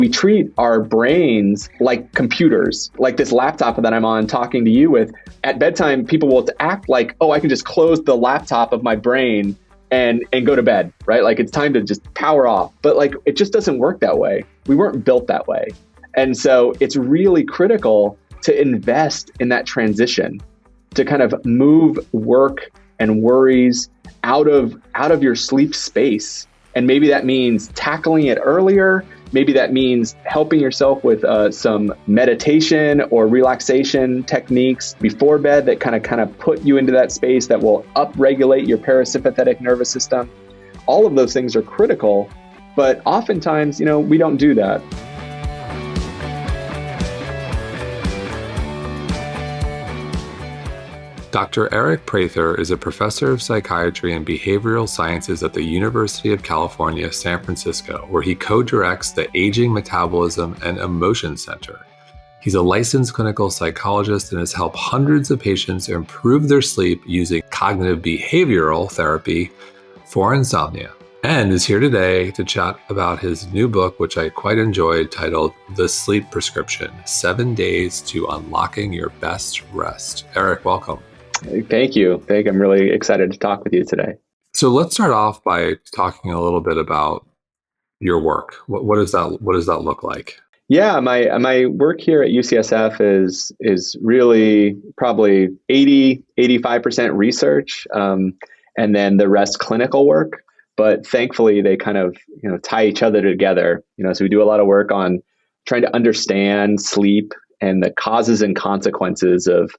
We treat our brains like computers, like this laptop that I'm on talking to you with. At bedtime, people will act like, oh, I can just close the laptop of my brain and go to bed, right? Like it's time to just power off. But like, it just doesn't work that way. We weren't built that way. And so it's really critical to invest in that transition, to kind of move work and worries out of your sleep space. And maybe that means tackling it earlier. Maybe that means helping yourself with some meditation or relaxation techniques before bed that kind of put you into that space that will upregulate your parasympathetic nervous system. All of those things are critical, but oftentimes, we don't do that. Dr. Aric Prather is a professor of psychiatry and behavioral sciences at the University of California, San Francisco, where he co-directs the Aging, Metabolism, and Emotion Center. He's a licensed clinical psychologist and has helped hundreds of patients improve their sleep using cognitive behavioral therapy for insomnia, and is here today to chat about his new book, which I quite enjoyed, titled The Sleep Prescription: 7 Days to Unlocking Your Best Rest. Aric, welcome. Thank you. I'm really excited to talk with you today. So let's start off by talking a little bit about your work. What does that look like? Yeah, my work here at UCSF is really probably 85% research, and then the rest clinical work. But thankfully, they kind of tie each other together. So we do a lot of work on trying to understand sleep and the causes and consequences of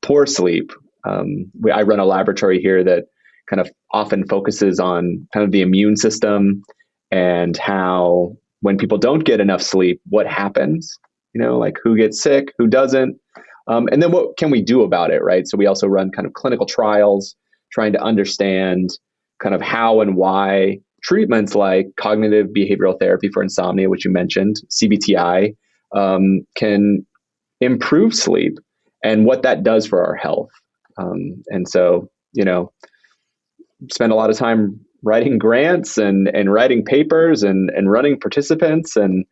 poor sleep. I run a laboratory here that kind of often focuses on kind of the immune system and how when people don't get enough sleep, what happens, like who gets sick, who doesn't, and then what can we do about it, right? So we also run kind of clinical trials trying to understand kind of how and why treatments like cognitive behavioral therapy for insomnia, which you mentioned, CBTI, can improve sleep and what that does for our health. And so, spend a lot of time writing grants and writing papers and running participants and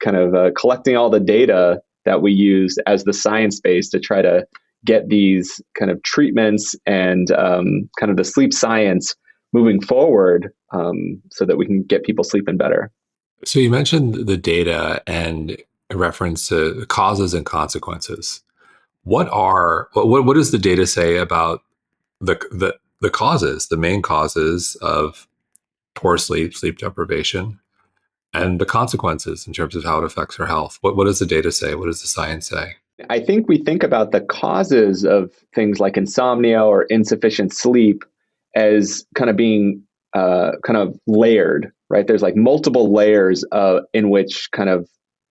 collecting all the data that we use as the science base to try to get these kind of treatments and kind of the sleep science moving forward so that we can get people sleeping better. So you mentioned the data and a reference to causes and consequences. What does the data say about the causes, the main causes of poor sleep deprivation, and the consequences in terms of how it affects our health? What does the data say? What does the science say? I think we think about the causes of things like insomnia or insufficient sleep as kind of being kind of layered, right? There's like multiple layers in which kind of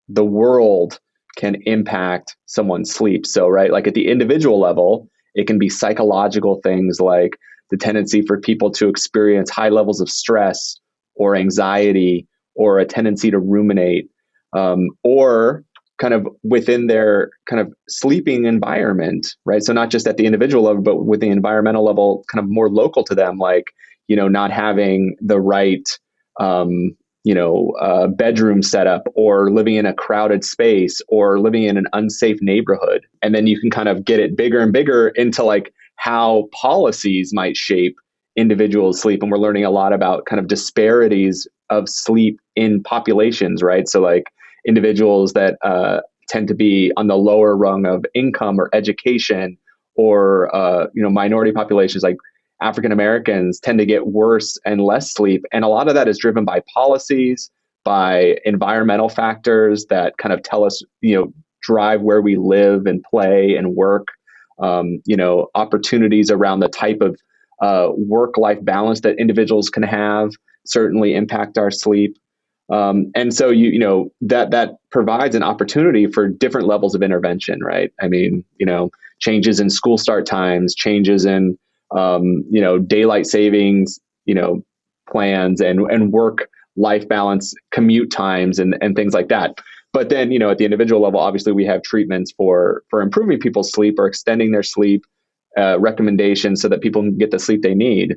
the world can impact someone's sleep. So, right, like at the individual level, it can be psychological things like the tendency for people to experience high levels of stress or anxiety or a tendency to ruminate, or kind of within their kind of sleeping environment, right? So not just at the individual level, but with the environmental level, kind of more local to them, like, not having the right bedroom setup, or living in a crowded space, or living in an unsafe neighborhood. And then you can kind of get it bigger and bigger into like how policies might shape individuals' sleep. And we're learning a lot about kind of disparities of sleep in populations, right? So like individuals that tend to be on the lower rung of income or education, or minority populations like African Americans tend to get worse and less sleep. And a lot of that is driven by policies, by environmental factors that kind of tell us, drive where we live and play and work, opportunities around the type of work-life balance that individuals can have certainly impact our sleep. And so, that provides an opportunity for different levels of intervention, right? I mean, changes in school start times, changes in daylight savings, plans and work-life balance, commute times and things like that. But then, at the individual level, obviously we have treatments for improving people's sleep or extending their sleep, recommendations so that people can get the sleep they need.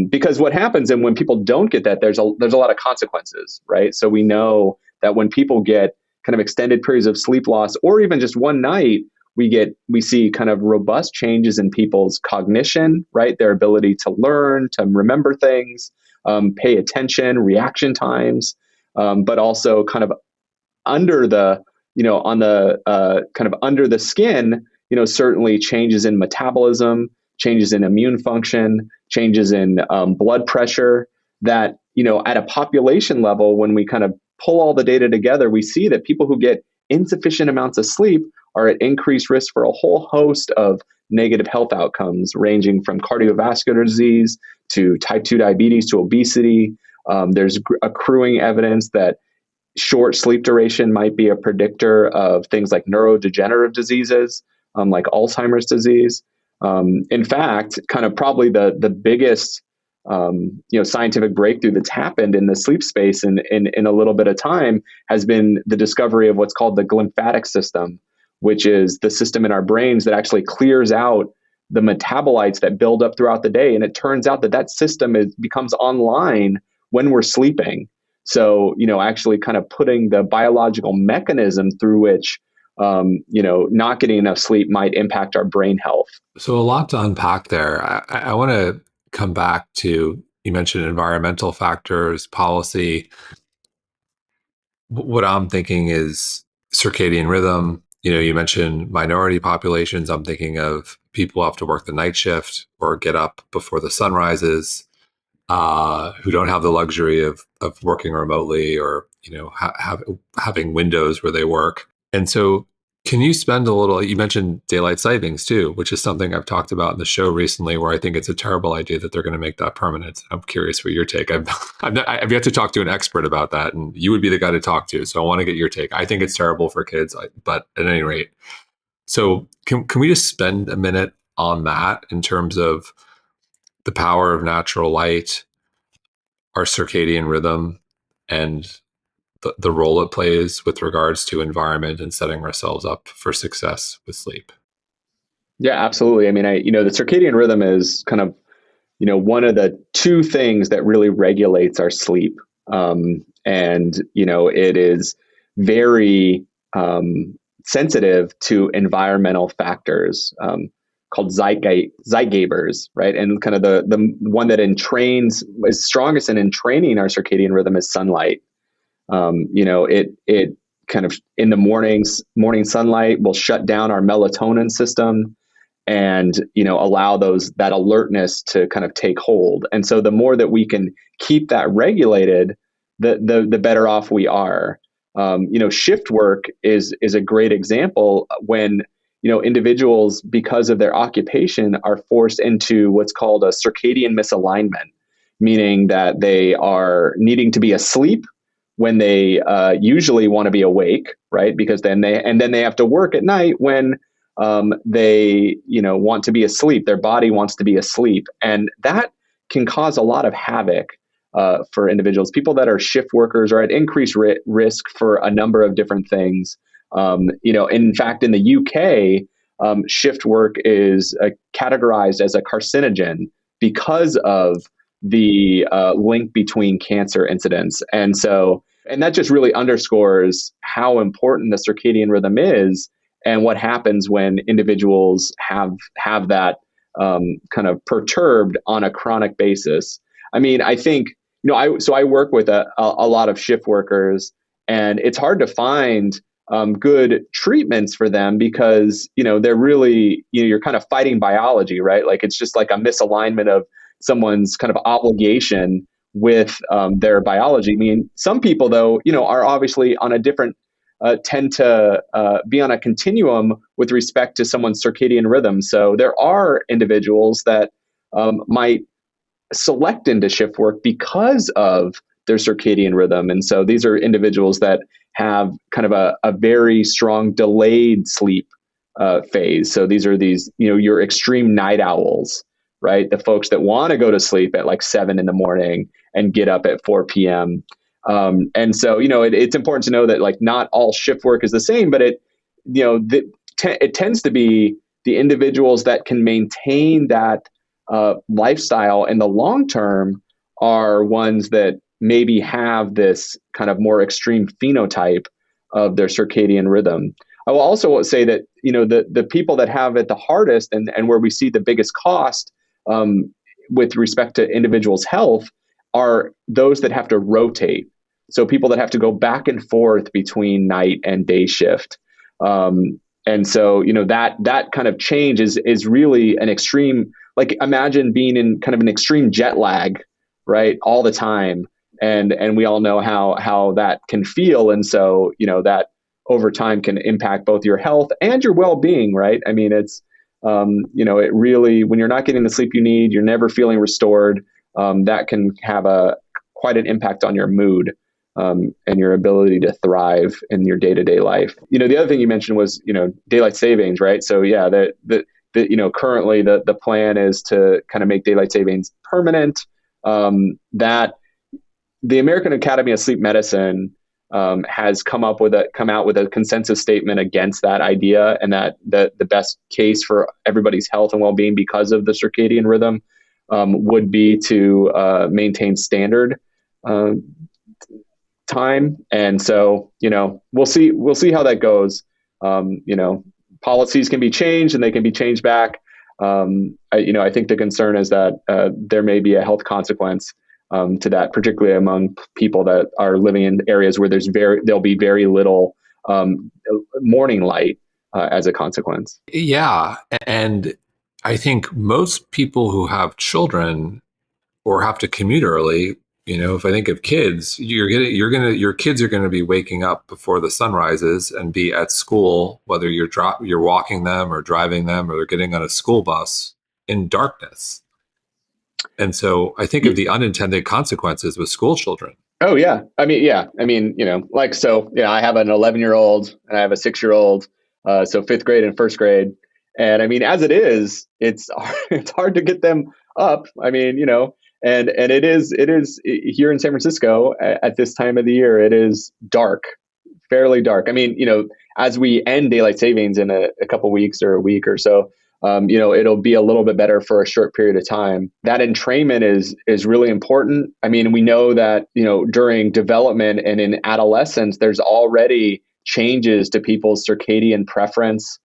Because what happens, and when people don't get that, there's a lot of consequences, right? So we know that when people get kind of extended periods of sleep loss, or even just one night, we see kind of robust changes in people's cognition, right? Their ability to learn, to remember things, pay attention, reaction times, but also kind of under the, on the kind of under the skin, certainly changes in metabolism, changes in immune function, changes in blood pressure that, at a population level, when we kind of pull all the data together, we see that people who get insufficient amounts of sleep are at increased risk for a whole host of negative health outcomes, ranging from cardiovascular disease to type 2 diabetes to obesity. There's accruing evidence that short sleep duration might be a predictor of things like neurodegenerative diseases, like Alzheimer's disease. In fact, kind of probably the biggest scientific breakthrough that's happened in the sleep space in a little bit of time has been the discovery of what's called the glymphatic system, which is the system in our brains that actually clears out the metabolites that build up throughout the day. And it turns out that system becomes online when we're sleeping. So, actually kind of putting the biological mechanism through which, not getting enough sleep might impact our brain health. So a lot to unpack there. I want to come back to, you mentioned environmental factors, policy. What I'm thinking is circadian rhythm. You mentioned minority populations. I'm thinking of people who have to work the night shift or get up before the sun rises, who don't have the luxury of working remotely or having windows where they work. And so can you spend a little, you mentioned daylight savings too, which is something I've talked about in the show recently, where I think it's a terrible idea that they're going to make that permanent. I'm curious for your take. I've yet to talk to an expert about that, and you would be the guy to talk to. So I want to get your take. I think it's terrible for kids, but at any rate. So can we just spend a minute on that in terms of the power of natural light, our circadian rhythm, and the role it plays with regards to environment and setting ourselves up for success with sleep? Yeah, absolutely. I mean, the circadian rhythm is kind of, one of the two things that really regulates our sleep. It is very sensitive to environmental factors called zeitgebers, right? And kind of the one that is strongest in entraining our circadian rhythm is sunlight. It kind of in the morning sunlight will shut down our melatonin system and, allow that alertness to kind of take hold. And so the more that we can keep that regulated, the better off we are. Shift work is a great example when, individuals, because of their occupation, are forced into what's called a circadian misalignment, meaning that they are needing to be asleep when they usually want to be awake, right? Because then they have to work at night when they want to be asleep. Their body wants to be asleep, and that can cause a lot of havoc for individuals. People that are shift workers are at increased risk for a number of different things. In fact, in the UK, shift work is categorized as a carcinogen because of the link between cancer incidents. And that just really underscores how important the circadian rhythm is and what happens when individuals have that kind of perturbed on a chronic basis. I mean, I think, I work with a lot of shift workers, and it's hard to find good treatments for them because, they're really, you're kind of fighting biology, right? Like it's just like a misalignment of someone's kind of obligation with their biology. I mean, some people, though, are obviously on a different, tend to be on a continuum with respect to someone's circadian rhythm. So there are individuals that might select into shift work because of their circadian rhythm. And so these are individuals that have kind of a very strong delayed sleep phase. So these are your extreme night owls, right? The folks that want to go to sleep at like 7 a.m. and get up at 4 p.m. And so, it's important to know that like not all shift work is the same, but it tends to be the individuals that can maintain that lifestyle in the long term are ones that maybe have this kind of more extreme phenotype of their circadian rhythm. I will also say that, the people that have it the hardest and where we see the biggest cost with respect to individuals' health are those that have to rotate. So people that have to go back and forth between night and day shift. And so, that kind of change is really an extreme, like imagine being in kind of an extreme jet lag, right? All the time. And we all know how that can feel. And so, that over time can impact both your health and your well-being, right? I mean, it's, it really, when you're not getting the sleep you need, you're never feeling restored. That can have quite an impact on your mood. And your ability to thrive in your day-to-day life. The other thing you mentioned was, daylight savings, right? So yeah, currently the plan is to kind of make daylight savings permanent. That the American Academy of Sleep Medicine has come out with a consensus statement against that idea, and that the best case for everybody's health and well-being because of the circadian rhythm would be to maintain standard time. And so, we'll see how that goes. Policies can be changed and they can be changed back. I think the concern is that there may be a health consequence to that, particularly among people that are living in areas where there'll be very little morning light as a consequence. Yeah. And I think most people who have children or have to commute early, if I think of kids, your kids are going to be waking up before the sun rises and be at school, whether you're walking them or driving them or they're getting on a school bus in darkness. And so I think of the unintended consequences with school children. Oh yeah. I mean, I have an 11-year-old and I have a 6-year-old. So fifth grade and first grade. And I mean, as it is, it's hard to get them up. I mean, and it is here in San Francisco at this time of the year, it is dark, fairly dark. I mean, as we end daylight savings in a couple weeks or a week or so, it'll be a little bit better for a short period of time. That entrainment is really important. I mean, we know that, during development and in adolescence, there's already changes to people's circadian preference.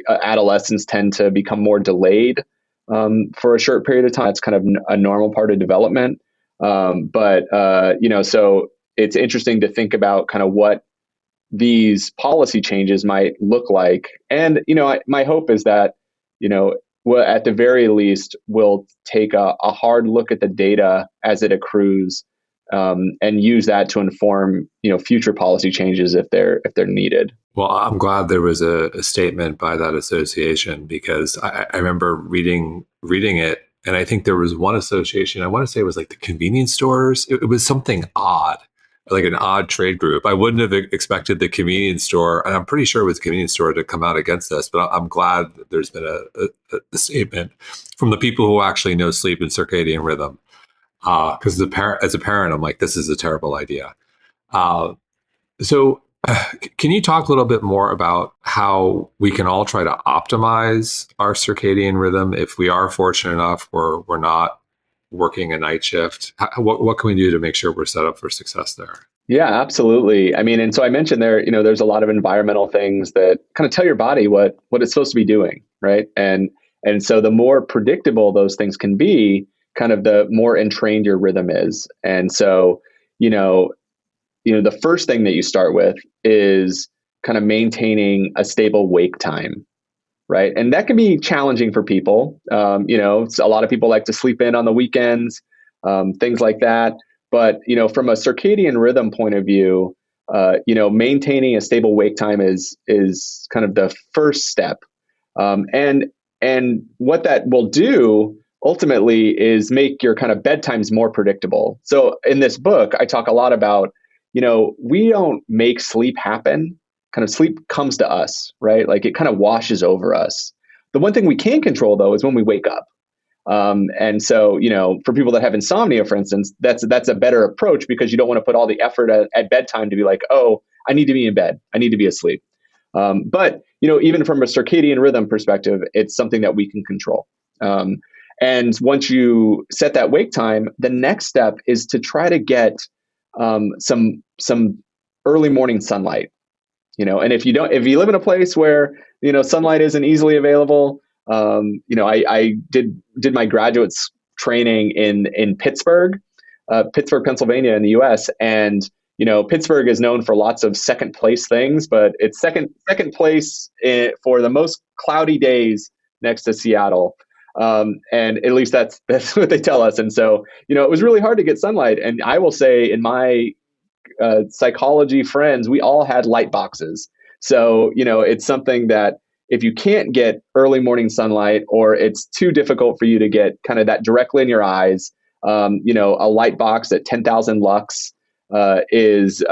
Adolescents tend to become more delayed for a short period of time. It's kind of a normal part of development. So it's interesting to think about kind of what these policy changes might look like. And, my hope is that, at the very least, we'll take a hard look at the data as it accrues and use that to inform, future policy changes if they're needed. Well, I'm glad there was a statement by that association, because I remember reading it, and I think there was one association, I want to say it was like the convenience stores. It was something odd, like an odd trade group. I wouldn't have expected the convenience store, and I'm pretty sure it was the convenience store, to come out against this, but I'm glad that there's been a statement from the people who actually know sleep and circadian rhythm. Because as a parent, I'm like, this is a terrible idea. So can you talk a little bit more about how we can all try to optimize our circadian rhythm if we are fortunate enough where we're not working a night shift? What can we do to make sure we're set up for success there? Yeah, absolutely. I mean, and so I mentioned there's a lot of environmental things that kind of tell your body what it's supposed to be doing, right? And so the more predictable those things can be, kind of the more entrained your rhythm is. And so, the first thing that you start with is kind of maintaining a stable wake time, right? And that can be challenging for people. A lot of people like to sleep in on the weekends, things like that. But, from a circadian rhythm point of view, maintaining a stable wake time is kind of the first step. And what that will do ultimately is make your kind of bedtimes more predictable. So in this book, I talk a lot about, we don't make sleep happen. Kind of sleep comes to us, right? Like it kind of washes over us. The one thing we can control, though, is when we wake up. And so, for people that have insomnia, for instance, that's a better approach, because you don't want to put all the effort at bedtime to be like, oh, I need to be in bed. I need to be asleep. But, even from a circadian rhythm perspective, it's something that we can control. And once you set that wake time, the next step is to try to get some early morning sunlight. And if you live in a place where sunlight isn't easily available, I did my graduate training in Pittsburgh, Pennsylvania, in the U.S. And Pittsburgh is known for lots of second place things, but it's second place for the most cloudy days next to Seattle. And at least that's what they tell us. And so it was really hard to get sunlight. And I will say, in my psychology friends, we all had light boxes. So, it's something that if you can't get early morning sunlight, or it's too difficult for you to get kind of that directly in your eyes, a light box at 10,000 lux is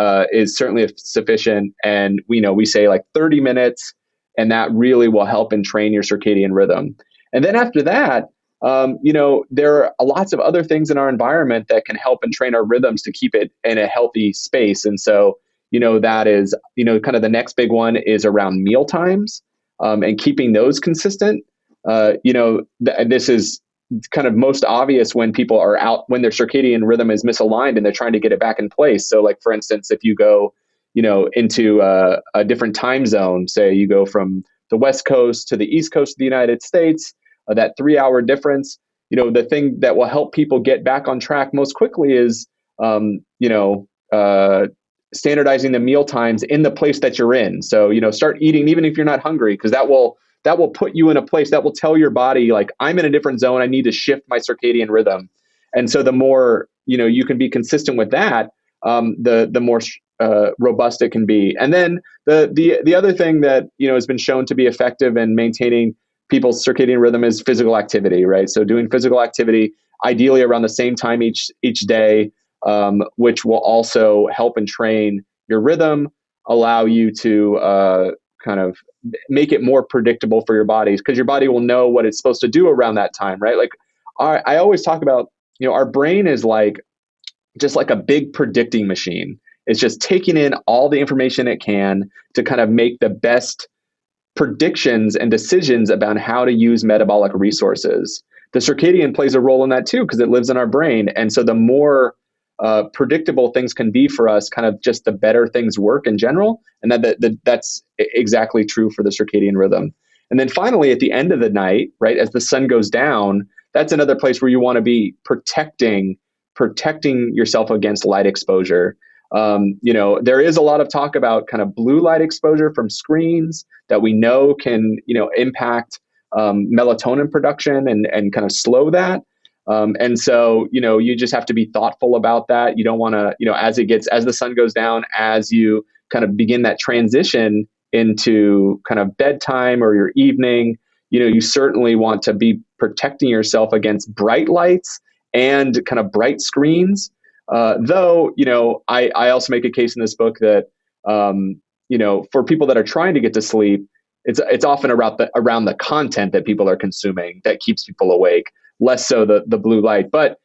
certainly sufficient. And we say like 30 minutes, and that really will help and train your circadian rhythm. And then after that, there are lots of other things in our environment that can help and train our rhythms to keep it in a healthy space. And so, that is, kind of the next big one is around meal times, and keeping those consistent. This is kind of most obvious when people are out, when their circadian rhythm is misaligned and they're trying to get it back in place. So like, for instance, if you go, into a different time zone, say you go from the West Coast to the East Coast of the United States, that 3-hour difference, the thing that will help people get back on track most quickly is, standardizing the meal times in the place that you're in. So, start eating even if you're not hungry, because that will put you in a place that will tell your body, like, I'm in a different zone. I need to shift my circadian rhythm. And so the more, you can be consistent with that, the more robust it can be. And then the other thing that, has been shown to be effective in maintaining people's circadian rhythm is physical activity, right? So doing physical activity, ideally around the same time each day, which will also help and train your rhythm, allow you to kind of make it more predictable for your bodies, because your body will know what it's supposed to do around that time, right? Like, I always talk about, our brain is just like a big predicting machine. It's just taking in all the information it can to kind of make the best predictions and decisions about how to use metabolic resources. The circadian plays a role in that too, because it lives in our brain. And so the more predictable things can be for us, kind of just the better things work in general. And that's exactly true for the circadian rhythm. And then finally, at the end of the night, right, as the sun goes down, that's another place where you want to be protecting yourself against light exposure. There is a lot of talk about kind of blue light exposure from screens that we know can, impact melatonin production and kind of slow that. And so, you just have to be thoughtful about that. You don't want to, as the sun goes down, as you kind of begin that transition into kind of bedtime or your evening, you certainly want to be protecting yourself against bright lights and kind of bright screens. Though, I also make a case in this book that, for people that are trying to get to sleep, it's often around the content that people are consuming that keeps people awake, less so the blue light. But,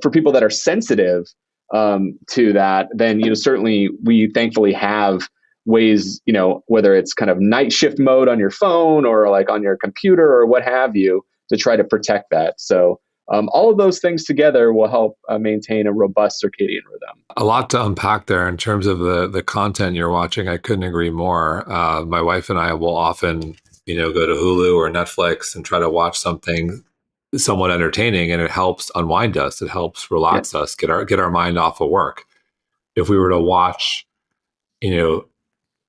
for people that are sensitive to that, then, certainly we thankfully have ways, whether it's kind of night shift mode on your phone or like on your computer or what have you, to try to protect that. So all of those things together will help maintain a robust circadian rhythm. A lot to unpack there in terms of the content you're watching. I couldn't agree more. My wife and I will often, go to Hulu or Netflix and try to watch something somewhat entertaining, and it helps unwind us. It helps relax us, get our mind off of work. If we were to watch,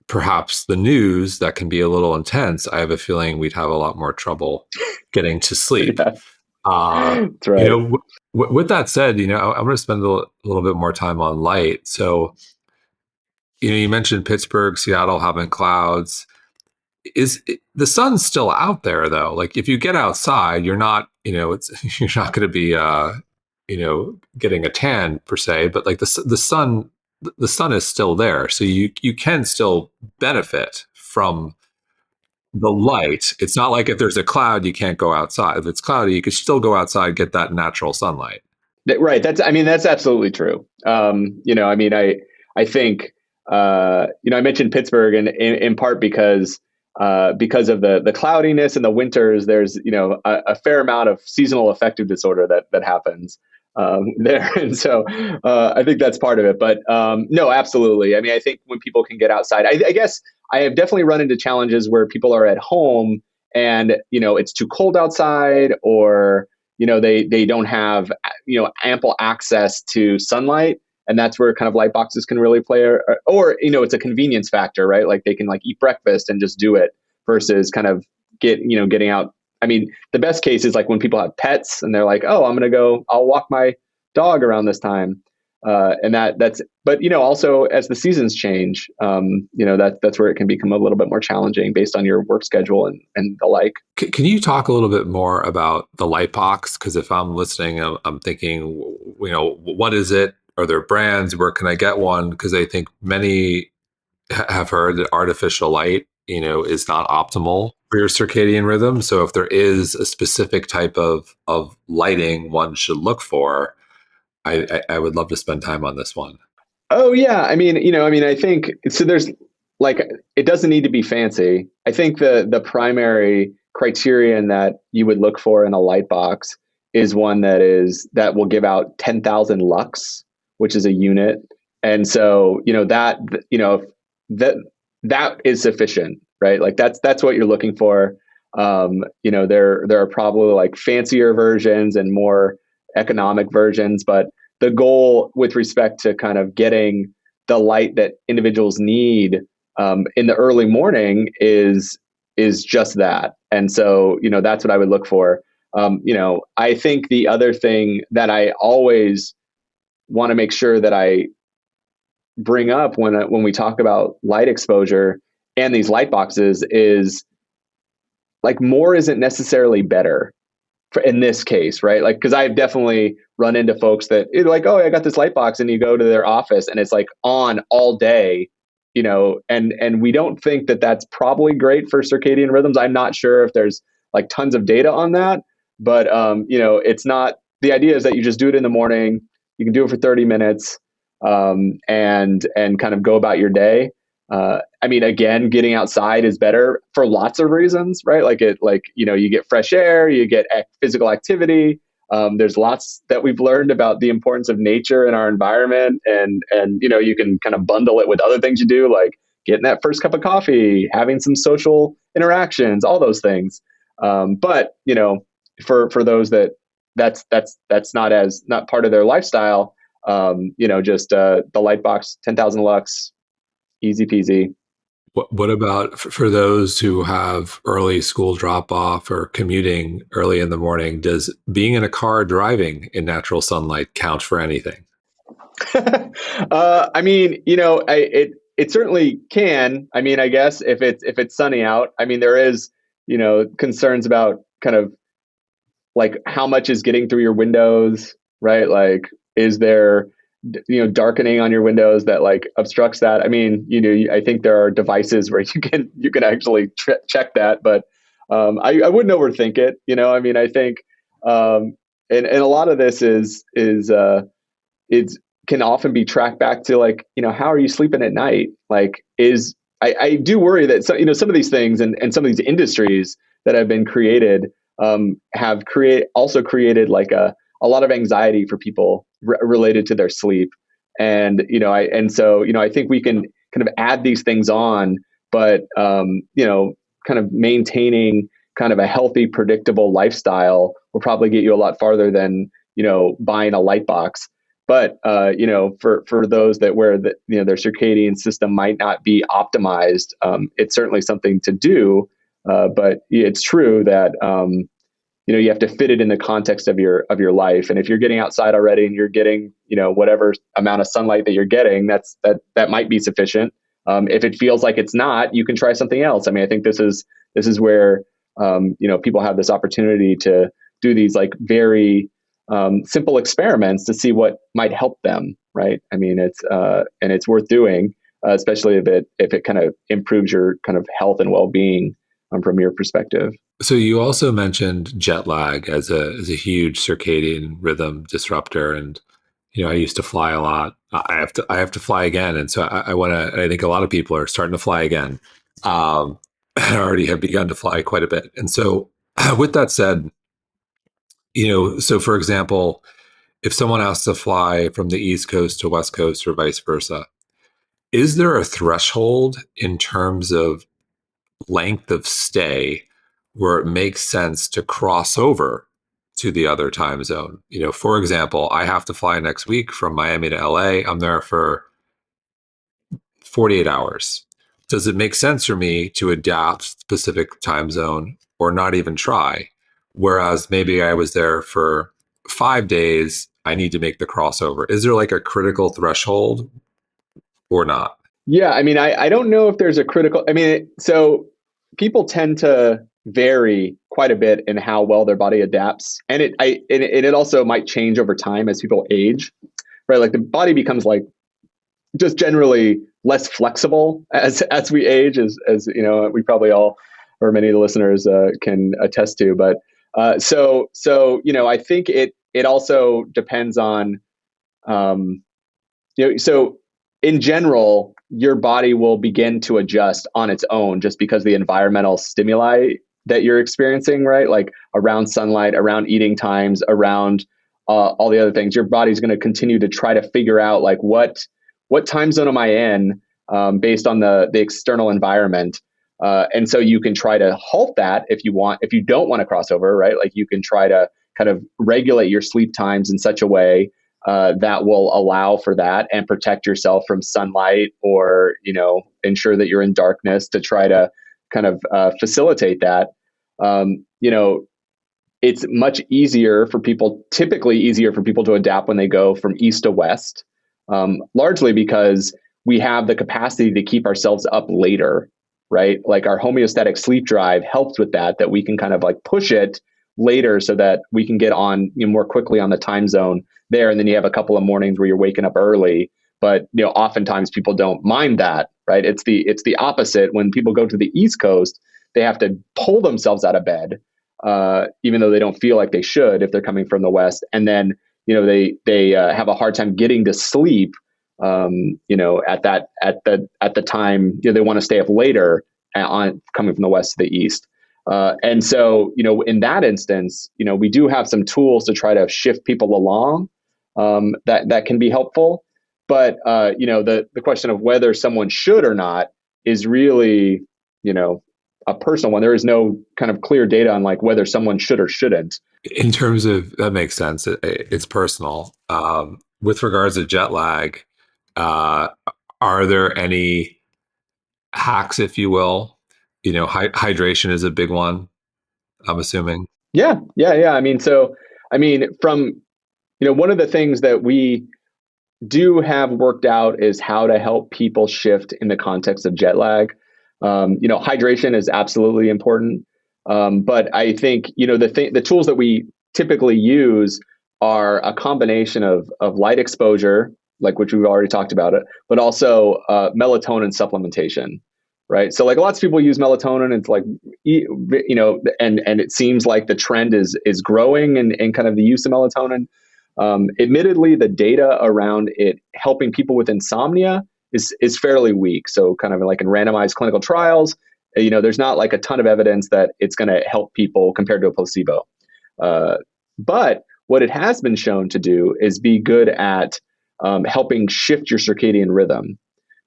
perhaps the news that can be a little intense, I have a feeling we'd have a lot more trouble getting to sleep. Yeah. That's right. With that said, I'm going to spend a little bit more time on light. So, you mentioned Pittsburgh, Seattle having clouds. The sun's still out there though? Like, if you get outside, you're not, you're not going to be, getting a tan per se, but like the sun is still there. So you can still benefit from the light. It's not like if there's a cloud, you can't go outside. If it's cloudy, you could still go outside, get that natural sunlight. Right. That's absolutely true. I think, I mentioned Pittsburgh in part because, because of the cloudiness in the winters, there's a fair amount of seasonal affective disorder that happens there, and so I think that's part of it. But no, absolutely. I mean, I think when people can get outside, I guess I have definitely run into challenges where people are at home and it's too cold outside, or they don't have ample access to sunlight. And that's where kind of light boxes can really play, or it's a convenience factor, right? Like they can like eat breakfast and just do it versus kind of getting out. I mean, the best case is like when people have pets and they're like, oh, I'll walk my dog around this time. And but also as the seasons change, that's where it can become a little bit more challenging based on your work schedule and the like. Can you talk a little bit more about the light box? Because if I'm listening, I'm thinking, what is it? Are there brands? Where can I get one? Because I think many have heard that artificial light, is not optimal for your circadian rhythm. So if there is a specific type of lighting one should look for, I would love to spend time on this one. Oh yeah, I think so. There's like it doesn't need to be fancy. I think the primary criterion that you would look for in a light box is one that will give out 10,000 lux, which is a unit, and so that is sufficient, right? Like that's what you're looking for. There are probably like fancier versions and more economic versions, but the goal with respect to kind of getting the light that individuals need in the early morning is just that. And so, that's what I would look for. I think the other thing that I always want to make sure that I bring up when we talk about light exposure and these light boxes is like more isn't necessarily better in this case, right? Like, because I've definitely run into folks that like, oh, I got this light box, and you go to their office and it's like on all day, and we don't think that that's probably great for circadian rhythms. I'm not sure if there's like tons of data on that, but it's not. The idea is that you just do it in the morning. You can do it for 30 minutes, and kind of go about your day. Again, getting outside is better for lots of reasons, right? You get fresh air, you get physical activity. There's lots that we've learned about the importance of nature in our environment, and you can kind of bundle it with other things you do, like getting that first cup of coffee, having some social interactions, all those things. But for those that's not part of their lifestyle. Just the light box, 10,000 lux. Easy peasy. What about for those who have early school drop off or commuting early in the morning? Does being in a car driving in natural sunlight count for anything? It certainly can. I guess if it's sunny out, there is concerns about kind of like how much is getting through your windows, right? Like, is there darkening on your windows that like obstructs that? I think there are devices where you can actually check that, but I wouldn't overthink it. I think and a lot of this is it can often be tracked back to like how are you sleeping at night? Like I do worry that some of these things and some of these industries that have been created have also created like a lot of anxiety for people related to their sleep. And, I think we can kind of add these things on, but, kind of maintaining kind of a healthy, predictable lifestyle will probably get you a lot farther than, buying a light box. But, for those that where their circadian system might not be optimized, it's certainly something to do. But it's true that, you have to fit it in the context of your life. And if you're getting outside already and you're getting, whatever amount of sunlight that you're getting, that might be sufficient. If it feels like it's not, you can try something else. I think this is where, people have this opportunity to do these like very simple experiments to see what might help them. Right. It's worth doing, especially if it kind of improves your kind of health and well-being from your perspective. So you also mentioned jet lag as a huge circadian rhythm disruptor, and I used to fly a lot. I have to fly again, and so I want to. I think a lot of people are starting to fly again. I already have begun to fly quite a bit. And so, with that said, so for example, if someone has to fly from the East Coast to West Coast or vice versa, is there a threshold in terms of length of stay where it makes sense to cross over to the other time zone? For example, I have to fly next week from Miami to LA. I'm there for 48 hours. Does it make sense for me to adapt Pacific time zone or not even try? Whereas maybe I was there for 5 days, I need to make the crossover. Is there like a critical threshold or not? Yeah, I mean, I don't know if there's a critical. I mean, so people tend to vary quite a bit in how well their body adapts, and it also might change over time as people age, right? Like the body becomes like just generally less flexible as we age, as we probably all, or many of the listeners can attest to. But I think it also depends on so in general, your body will begin to adjust on its own just because the environmental stimuli that you're experiencing, right? Like around sunlight, around eating times, around all the other things. Your body's going to continue to try to figure out like what time zone am I in based on the external environment. And so you can try to halt that if you want, if you don't want to cross over, right? Like you can try to kind of regulate your sleep times in such a way that will allow for that and protect yourself from sunlight, or ensure that you're in darkness to try to kind of facilitate that. It's much easier for people, typically easier for people to adapt when they go from east to west, largely because we have the capacity to keep ourselves up later, right? Like our homeostatic sleep drive helps with that we can kind of like push it later so that we can get on more quickly on the time zone there. And then you have a couple of mornings where you're waking up early, but oftentimes people don't mind that, right? It's the opposite. When people go to the East Coast, they have to pull themselves out of bed, even though they don't feel like they should if they're coming from the West. And then they have a hard time getting to sleep. At the time they want to stay up later on coming from the West to the East. And so, in that instance, we do have some tools to try to shift people along that can be helpful. But, the question of whether someone should or not is really, a personal one. There is no kind of clear data on like whether someone should or shouldn't. In terms of that makes sense. It's personal. With regards to jet lag, uh, are there any hacks, if you will? Hydration is a big one, I'm assuming. Yeah. I mean, from, one of the things that we do have worked out is how to help people shift in the context of jet lag. Hydration is absolutely important. But I think, the tools that we typically use are a combination of light exposure, like which we've already talked about it, but also melatonin supplementation, right? So like lots of people use melatonin. It's like, and it seems like the trend is growing in kind of the use of melatonin. Admittedly, the data around it helping people with insomnia is fairly weak. So kind of like in randomized clinical trials, there's not like a ton of evidence that it's going to help people compared to a placebo. But what it has been shown to do is be good at helping shift your circadian rhythm,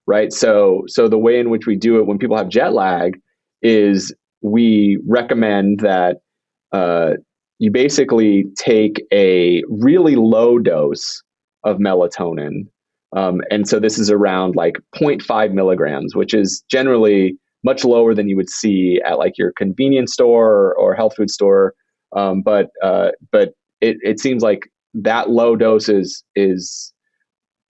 right? So the way in which we do it when people have jet lag is we recommend that you basically take a really low dose of melatonin. And so this is around like 0.5 milligrams, which is generally much lower than you would see at like your convenience store or health food store. But it seems like that low dose is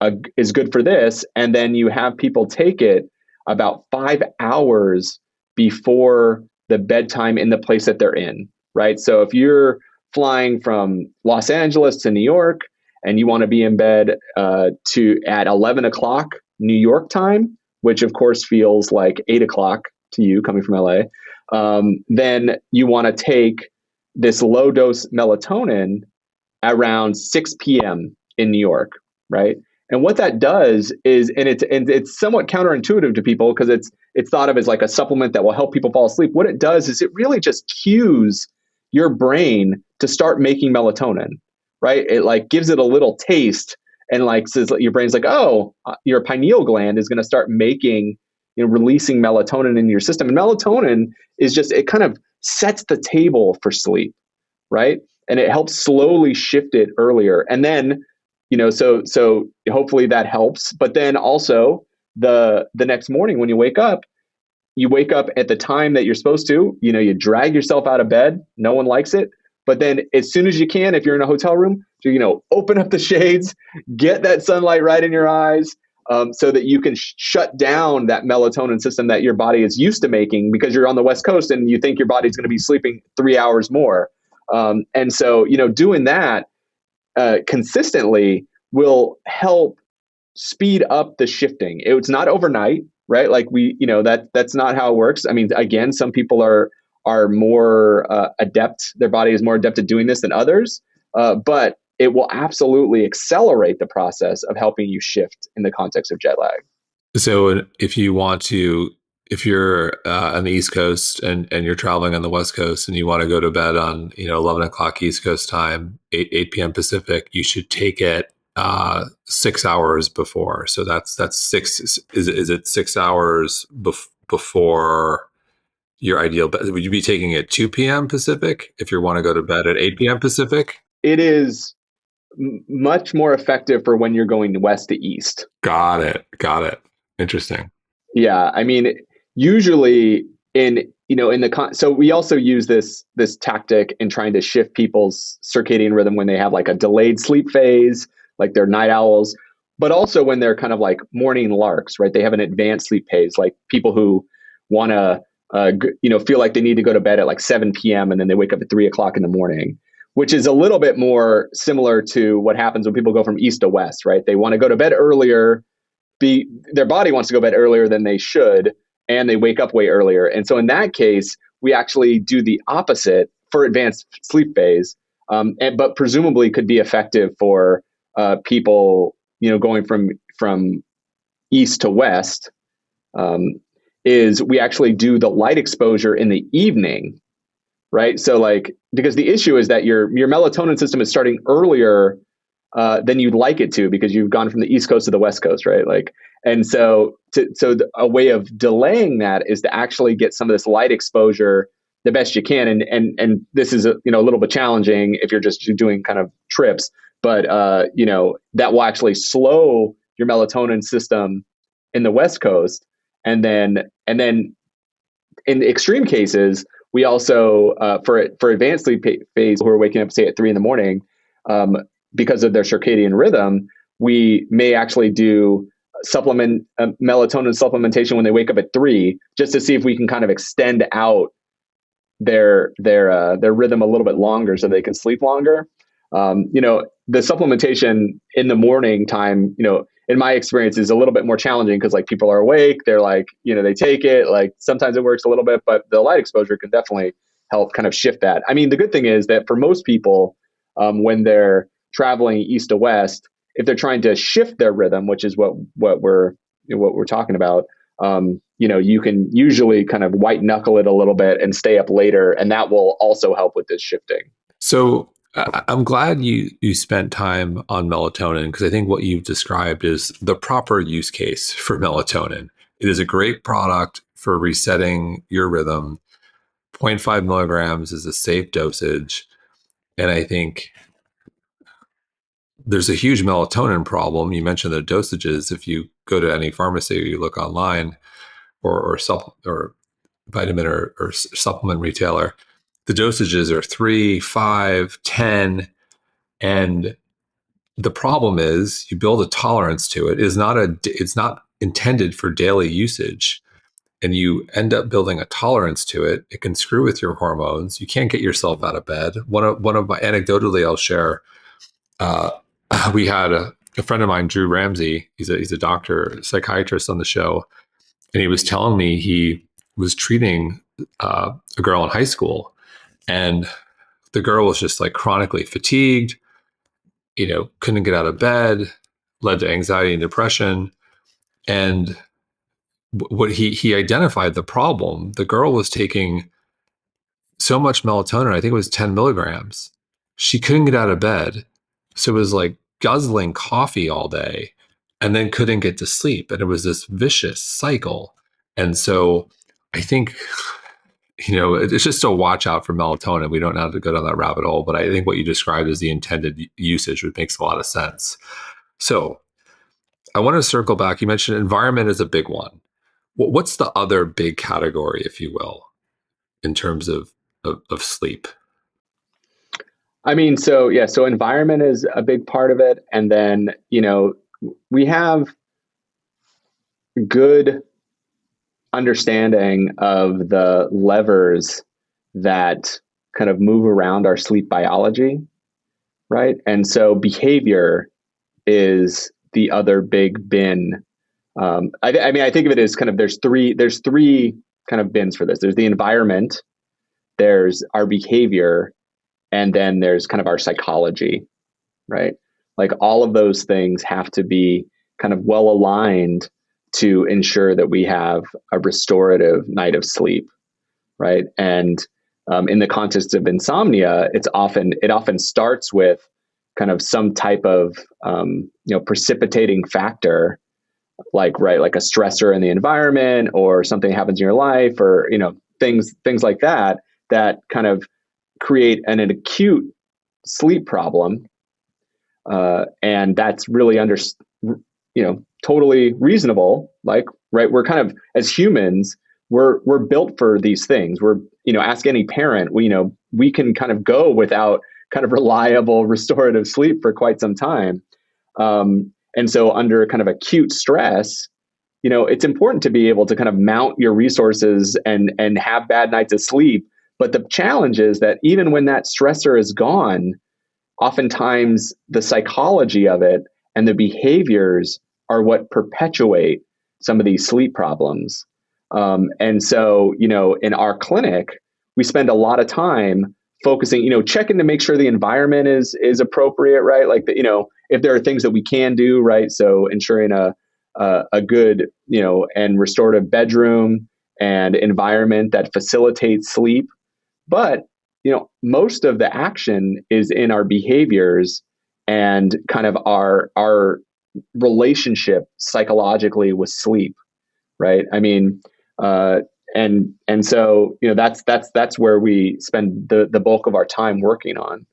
good for this. And then you have people take it about 5 hours before the bedtime in the place that they're in, right? So if you're flying from Los Angeles to New York and you want to be in bed at 11 o'clock New York time, which of course feels like 8 o'clock to you coming from LA, then you want to take this low dose melatonin around 6 p.m. in New York, right? And what that does is, and it's somewhat counterintuitive to people because it's thought of as like a supplement that will help people fall asleep. What it does is it really just cues your brain to start making melatonin, right? It like gives it a little taste and like says your brain's like, oh, your pineal gland is going to start making, releasing melatonin in your system. And melatonin is just, it kind of sets the table for sleep, right? And it helps slowly shift it earlier. And then, so hopefully that helps. But then also the next morning when you wake up at the time that you're supposed to, you drag yourself out of bed. No one likes it. But then as soon as you can, if you're in a hotel room, open up the shades, get that sunlight right in your eyes, so that you can shut down that melatonin system that your body is used to making because you're on the West Coast and you think your body's going to be sleeping 3 hours more. And so, doing that consistently will help speed up the shifting. It's not overnight, right? Like that's not how it works. I mean, again, some people are more adept. Their body is more adept at doing this than others, but it will absolutely accelerate the process of helping you shift in the context of jet lag. So if you're on the East Coast and you're traveling on the West Coast and you want to go to bed on 11 o'clock East Coast time, 8 p.m. Pacific, you should take it 6 hours before. So that's six. Is it 6 hours before your ideal bed? Would you be taking it 2 p.m. Pacific if you want to go to bed at 8 p.m. Pacific? It is much more effective for when you're going west to east. Got it. Interesting. Yeah, I mean, usually so we also use this tactic in trying to shift people's circadian rhythm when they have like a delayed sleep phase, like they're night owls, but also when they're kind of like morning larks, right? They have an advanced sleep phase, like people who want to feel like they need to go to bed at like 7 p.m. and then they wake up at 3 o'clock in the morning, which is a little bit more similar to what happens when people go from east to west, right? They want to go to bed earlier. Their body wants to go to bed earlier than they should, and they wake up way earlier. And so in that case, we actually do the opposite for advanced sleep phase, but presumably could be effective for people, going from east to west, is we actually do the light exposure in the evening, right? So like, because the issue is that your melatonin system is starting earlier than you'd like it to, because you've gone from the East Coast to the West Coast, right? Like, and so a way of delaying that is to actually get some of this light exposure the best you can. And this is a little bit challenging if you're just doing kind of trips, but that will actually slow your melatonin system in the West Coast. And then in extreme cases, we also for advanced sleep phase who are waking up say at 3 a.m, because of their circadian rhythm, we may actually do melatonin supplementation when they wake up at 3, just to see if we can kind of extend out their rhythm a little bit longer so they can sleep longer. The supplementation in the morning time, in my experience, is a little bit more challenging because like people are awake, they're like, they take it, like sometimes it works a little bit, but the light exposure can definitely help kind of shift that. I mean, the good thing is that for most people, when they're traveling east to west, if they're trying to shift their rhythm, which is what we're talking about, you can usually kind of white knuckle it a little bit and stay up later, and that will also help with this shifting. So I'm glad you spent time on melatonin, because I think what you've described is the proper use case for melatonin. It is a great product for resetting your rhythm. 0.5 milligrams is a safe dosage. And I think there's a huge melatonin problem. You mentioned the dosages. If you go to any pharmacy or you look online or vitamin or supplement retailer, the dosages are 3, 5, 10. And the problem is you build a tolerance to it. It's not intended for daily usage. And you end up building a tolerance to it. It can screw with your hormones. You can't get yourself out of bed. One of my, anecdotally, I'll share, we had a friend of mine, Drew Ramsey. He's a doctor, psychiatrist on the show. And he was telling me he was treating a girl in high school, and the girl was just like chronically fatigued, couldn't get out of bed, led to anxiety and depression. And what he identified the problem. The girl was taking so much melatonin, I think it was 10 milligrams. She couldn't get out of bed. So it was like guzzling coffee all day and then couldn't get to sleep. And it was this vicious cycle. And so I think, it's just a watch out for melatonin. We don't have to go down that rabbit hole, but I think what you described as the intended usage, which makes a lot of sense. So I want to circle back. You mentioned environment is a big one. What's the other big category, if you will, in terms of sleep? I mean, so environment is a big part of it. And then, we have good understanding of the levers that kind of move around our sleep biology, right? And so behavior is the other big bin. I think of it as kind of there's three kind of bins for this. There's the environment, there's our behavior, and then there's kind of our psychology, right? Like all of those things have to be kind of well aligned to ensure that we have a restorative night of sleep, right? And in the context of insomnia, it often starts with kind of some type of precipitating factor, like a stressor in the environment or something happens in your life, or things like that kind of create an acute sleep problem, and that's really totally reasonable. Like, right, we're kind of, as humans, we're built for these things. We're, ask any parent, we can kind of go without kind of reliable restorative sleep for quite some time. And so under kind of acute stress, it's important to be able to kind of mount your resources and have bad nights of sleep. But the challenge is that even when that stressor is gone, oftentimes the psychology of it and the behaviors are what perpetuate some of these sleep problems. And so, in our clinic, we spend a lot of time focusing, checking to make sure the environment is appropriate, right? Like, if there are things that we can do, right? So ensuring a good, and restorative bedroom and environment that facilitates sleep. But, most of the action is in our behaviors and kind of our relationship psychologically with sleep, right? I mean, and so, that's where we spend the bulk of our time working on.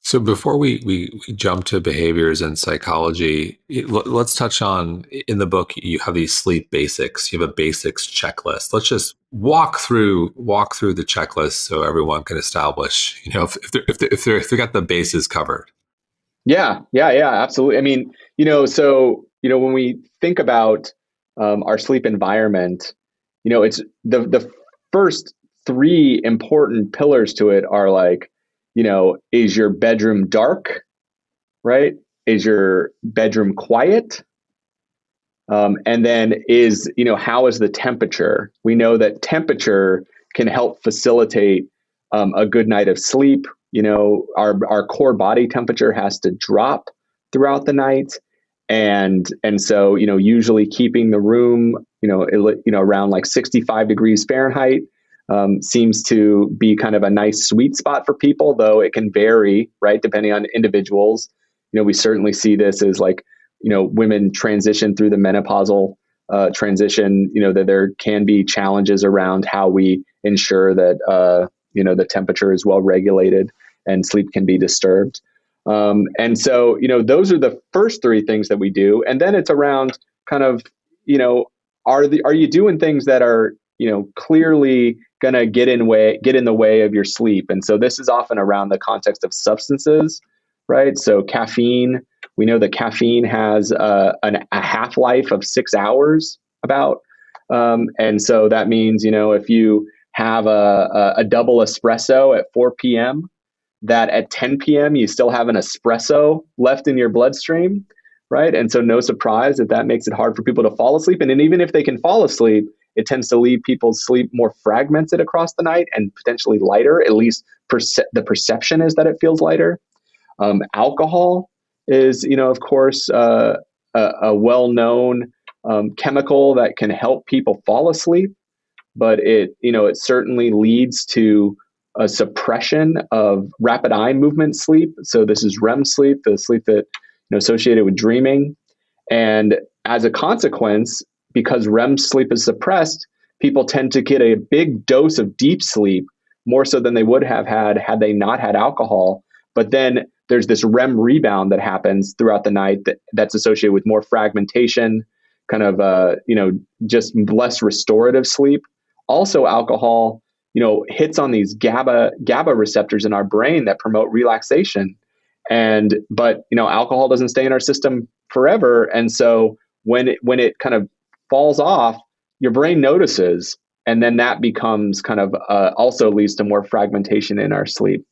So before we jump to behaviors and psychology, let's touch on, in the book, you have these sleep basics. You have a basics checklist. Let's just walk through the checklist so everyone can establish, if they got the bases covered. Yeah, absolutely. I mean, so, when we think about our sleep environment, it's the first three important pillars to it are like, is your bedroom dark, right? Is your bedroom quiet? And then how is the temperature? We know that temperature can help facilitate a good night of sleep. Our core body temperature has to drop throughout the night. And so, usually keeping the room, around like 65 degrees Fahrenheit seems to be kind of a nice sweet spot for people, though it can vary, right, depending on individuals. We certainly see this as like, women transition through the menopausal transition, that there can be challenges around how we ensure that, the temperature is well regulated and sleep can be disturbed. And so, those are the first three things that we do. And then it's around kind of, are you doing things that are, clearly going to get in the way of your sleep? And so this is often around the context of substances, right? So caffeine, we know that caffeine has a half-life of 6 hours about. And so that means, if you have a double espresso at 4 p.m., that at 10 p.m. you still have an espresso left in your bloodstream, right? And so no surprise that makes it hard for people to fall asleep. And then even if they can fall asleep, it tends to leave people's sleep more fragmented across the night and potentially lighter. At least the perception is that it feels lighter. Alcohol is, of course, a well-known chemical that can help people fall asleep, but it certainly leads to a suppression of rapid eye movement sleep. So this is REM sleep, the sleep that associated with dreaming. And as a consequence, because REM sleep is suppressed, people tend to get a big dose of deep sleep, more so than they would have had they not had alcohol. But then there's this REM rebound that happens throughout the night that's associated with more fragmentation, kind of just less restorative sleep. Also, alcohol hits on these GABA receptors in our brain that promote relaxation. But alcohol doesn't stay in our system forever. And so when it kind of falls off, your brain notices, and then that becomes kind of also leads to more fragmentation in our sleep.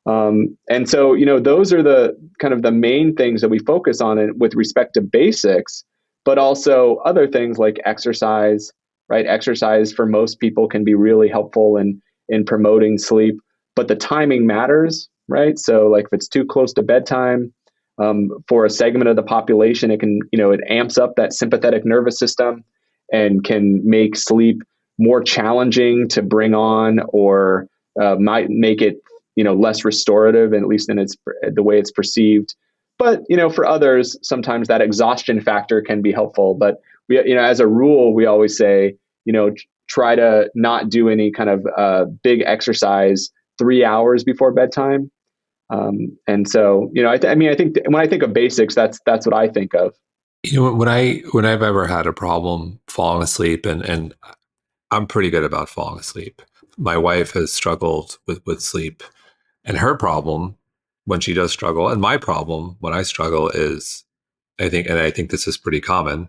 And so, those are the kind of the main things that we focus on with respect to basics, but also other things like exercise, right? Exercise for most people can be really helpful in promoting sleep, but the timing matters, right? So like if it's too close to bedtime, for a segment of the population, it amps up that sympathetic nervous system and can make sleep more challenging to bring on, or might make it less restorative, and at least in the way it's perceived. But for others, sometimes that exhaustion factor can be helpful. But we, as a rule, we always say, try to not do any kind of big exercise 3 hours before bedtime. And so, I think when I think of basics, that's what I think of. When I've ever had a problem falling asleep, and I'm pretty good about falling asleep. My wife has struggled with sleep, and her problem when she does struggle, and my problem when I struggle is, I think this is pretty common.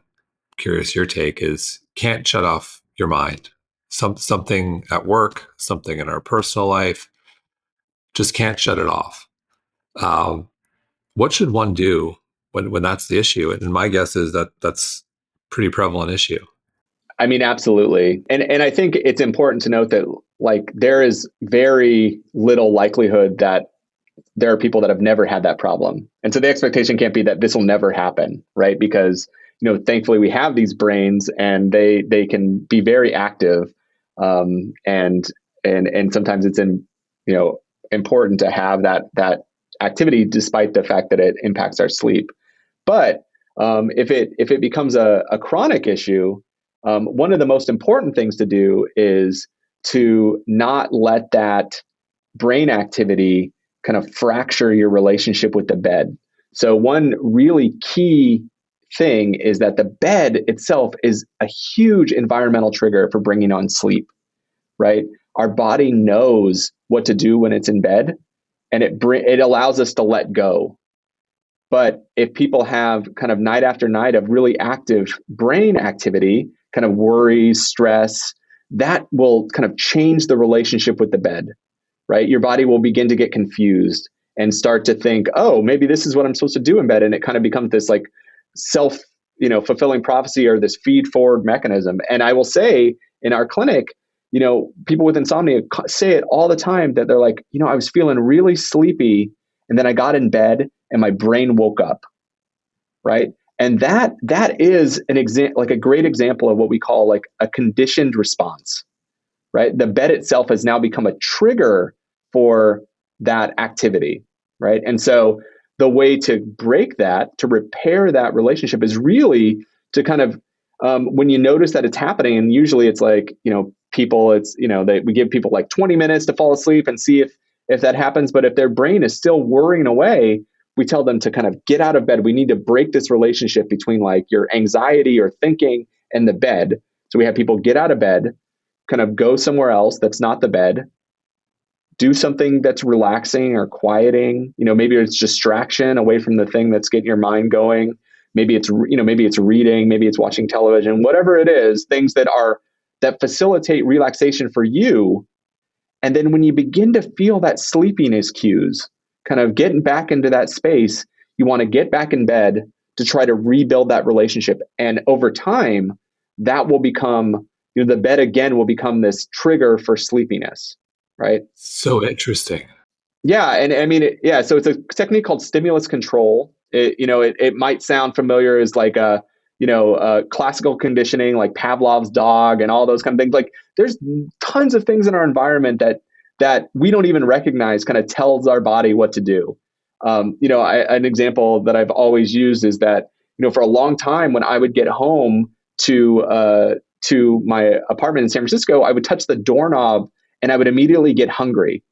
Curious your take is can't shut off your mind. Something at work, something in our personal life, just can't shut it off. What should one do when that's the issue? And my guess is that that's a pretty prevalent issue. I mean, absolutely. And I think it's important to note that there is very little likelihood that there are people that have never had that problem. And so the expectation can't be that this will never happen, right? Because, thankfully we have these brains and they can be very active. And sometimes it's important to have that activity despite the fact that it impacts our sleep. But if it becomes a chronic issue, one of the most important things to do is to not let that brain activity kind of fracture your relationship with the bed. So one really key thing is that the bed itself is a huge environmental trigger for bringing on sleep, right? Our body knows what to do when it's in bed, and it allows us to let go. But if people have kind of night after night of really active brain activity, kind of worry, stress, that will kind of change the relationship with the bed, right? Your body will begin to get confused and start to think, oh, maybe this is what I'm supposed to do in bed. And it kind of becomes this like fulfilling prophecy, or this feed forward mechanism. And I will say in our clinic, people with insomnia say it all the time, that they're like, I was feeling really sleepy, and then I got in bed and my brain woke up, right? And that is like a great example of what we call like a conditioned response, right? The bed itself has now become a trigger for that activity, right? And so the way to break that, to repair that relationship, is really to kind of, when you notice that it's happening, and usually it's like, we give people like 20 minutes to fall asleep and see if that happens. But if their brain is still worrying away, we tell them to kind of get out of bed. We need to break this relationship between like your anxiety or thinking and the bed. So we have people get out of bed, kind of go somewhere else that's not the bed, do something that's relaxing or quieting. Maybe it's distraction away from the thing that's getting your mind going. Maybe it's reading, maybe it's watching television, whatever it is, things that facilitate relaxation for you. And then when you begin to feel that sleepiness cues, kind of getting back into that space, you want to get back in bed to try to rebuild that relationship. And over time, that will become, the bed again will become this trigger for sleepiness, right? So interesting. Yeah. And I mean, so it's a technique called stimulus control. It might sound familiar as like classical conditioning, like Pavlov's dog and all those kind of things. Like there's tons of things in our environment that we don't even recognize kind of tells our body what to do. An example that I've always used is that, for a long time when I would get home to my apartment in San Francisco, I would touch the doorknob and I would immediately get hungry,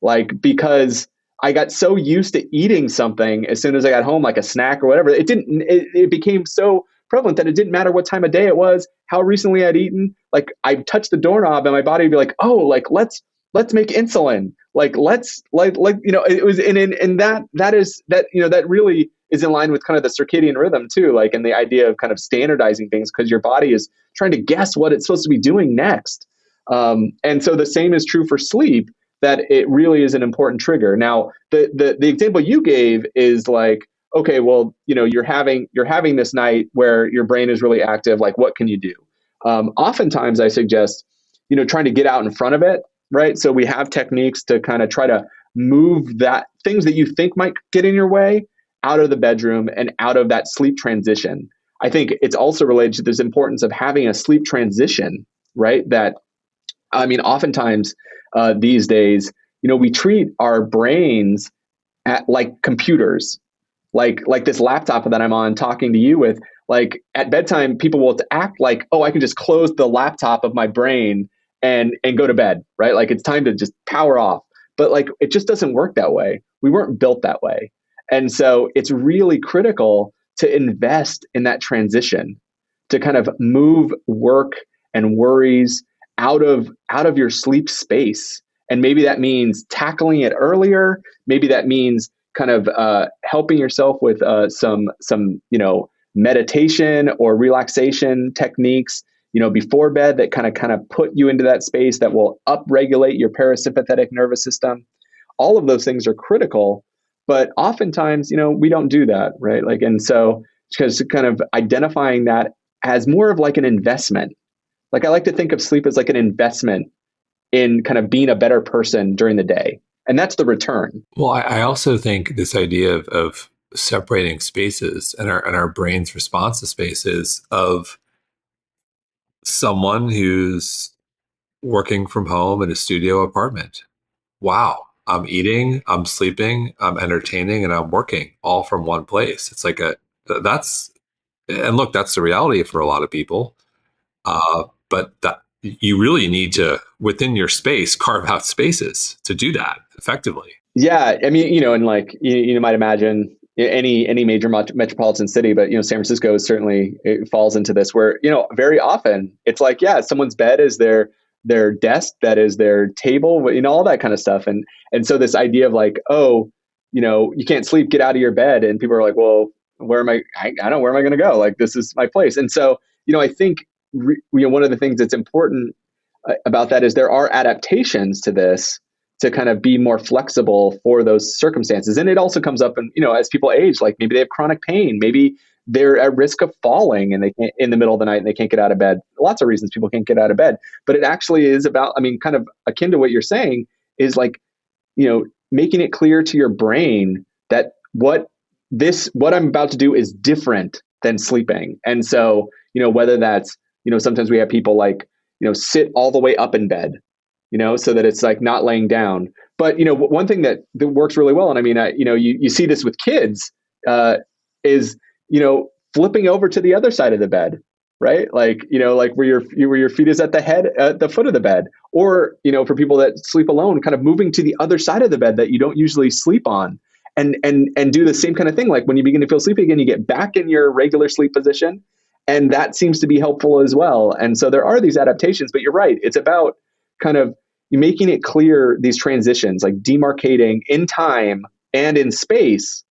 like because I got so used to eating something as soon as I got home, like a snack or whatever. It became so prevalent that it didn't matter what time of day it was, how recently I'd eaten. Like I'd touch the doorknob and my body would be like, oh, like let's make insulin. Like it was, and that really is in line with kind of the circadian rhythm too, like, and the idea of kind of standardizing things because your body is trying to guess what it's supposed to be doing next. And so the same is true for sleep, that it really is an important trigger. Now, the example you gave is like, okay, well, you're having this night where your brain is really active. Like, what can you do? Oftentimes, I suggest, trying to get out in front of it, right? So we have techniques to kind of try to move that things that you think might get in your way out of the bedroom and out of that sleep transition. I think it's also related to this importance of having a sleep transition, right? That, I mean, oftentimes these days, we treat our brains like computers, like this laptop that I'm on talking to you with. Like at bedtime, people will act like, oh, I can just close the laptop of my brain and go to bed, right? Like it's time to just power off. But like it just doesn't work that way. We weren't built that way. And so it's really critical to invest in that transition, to kind of move work and worries out of your sleep space. And maybe that means tackling it earlier. Maybe that means kind of helping yourself with some meditation or relaxation techniques before bed that kind of put you into that space that will upregulate your parasympathetic nervous system. All of those things are critical, but oftentimes we don't do that, right? Like, and so because kind of identifying that as more of like an investment. Like I like to think of sleep as like an investment in kind of being a better person during the day. And that's the return. Well, I also think this idea of separating spaces and our brain's response to spaces of someone who's working from home in a studio apartment. Wow, I'm eating, I'm sleeping, I'm entertaining, and I'm working all from one place. It's like and look, that's the reality for a lot of people. But that you really need to, within your space, carve out spaces to do that effectively. Yeah, I mean, and like you might imagine any major metropolitan city, but San Francisco is certainly, it falls into this where very often it's like, yeah, someone's bed is their desk, that is their table, all that kind of stuff, and so this idea of like, oh, you can't sleep, get out of your bed, and people are like, well, where am I? I don't know, where am I going to go? Like, this is my place. And so I think one of the things that's important about that is there are adaptations to this to kind of be more flexible for those circumstances. And it also comes up, and as people age, like maybe they have chronic pain, maybe they're at risk of falling and they can't, in the middle of the night, and they can't get out of bed. Lots of reasons people can't get out of bed, but it actually is about, I mean, kind of akin to what you're saying, is like, making it clear to your brain that what I'm about to do is different than sleeping. And so, whether that's, sometimes we have people like, sit all the way up in bed, so that it's like not laying down. But, one thing that works really well, and I mean, you see this with kids, is, flipping over to the other side of the bed, right? Like, like where your feet is at the foot of the bed, or, for people that sleep alone, kind of moving to the other side of the bed that you don't usually sleep on, and do the same kind of thing. Like when you begin to feel sleepy again, you get back in your regular sleep position. And that seems to be helpful as well. And so there are these adaptations, but you're right. It's about kind of making it clear, these transitions, like demarcating in time and in space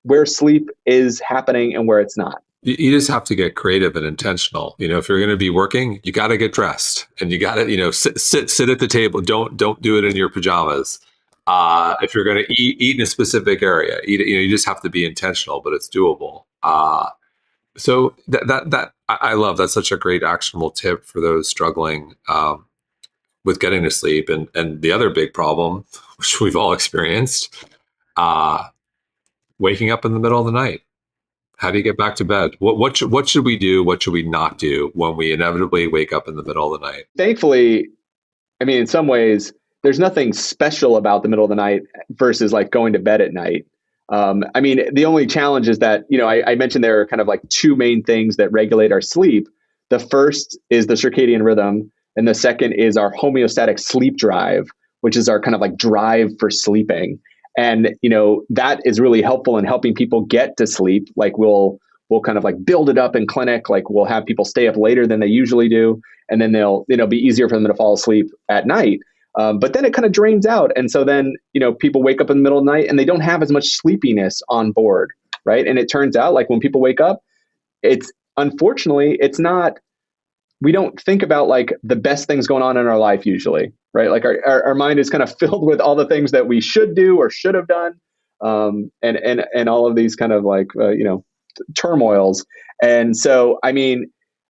where sleep is happening and where it's not. You just have to get creative and intentional. If you're going to be working, you got to get dressed, and you got to, sit at the table. Don't do it in your pajamas. If you're going to eat in a specific area, you just have to be intentional, but it's doable. So that I love. That's such a great actionable tip for those struggling with getting to sleep. And the other big problem, which we've all experienced, Waking up in the middle of the night. How do you get back to bed? What should we do? What should we not do when we inevitably wake up in the middle of the night? Thankfully, I mean, in some ways, there's nothing special about the middle of the night versus like going to bed at night. I mean, the only challenge is that, I mentioned there are kind of like two main things that regulate our sleep. The first is the circadian rhythm, and the second is our homeostatic sleep drive, which is our kind of like drive for sleeping. And, that is really helpful in helping people get to sleep. Like we'll kind of like build it up in clinic. Like we'll have people stay up later than they usually do, and then they'll be easier for them to fall asleep at night. But then it kind of drains out, and so then people wake up in the middle of the night and they don't have as much sleepiness on board, right? And it turns out like when people wake up, it's unfortunately it's not. We don't think about like the best things going on in our life usually, right? Like our mind is kind of filled with all the things that we should do or should have done, and all of these kind of like turmoils. And so, I mean,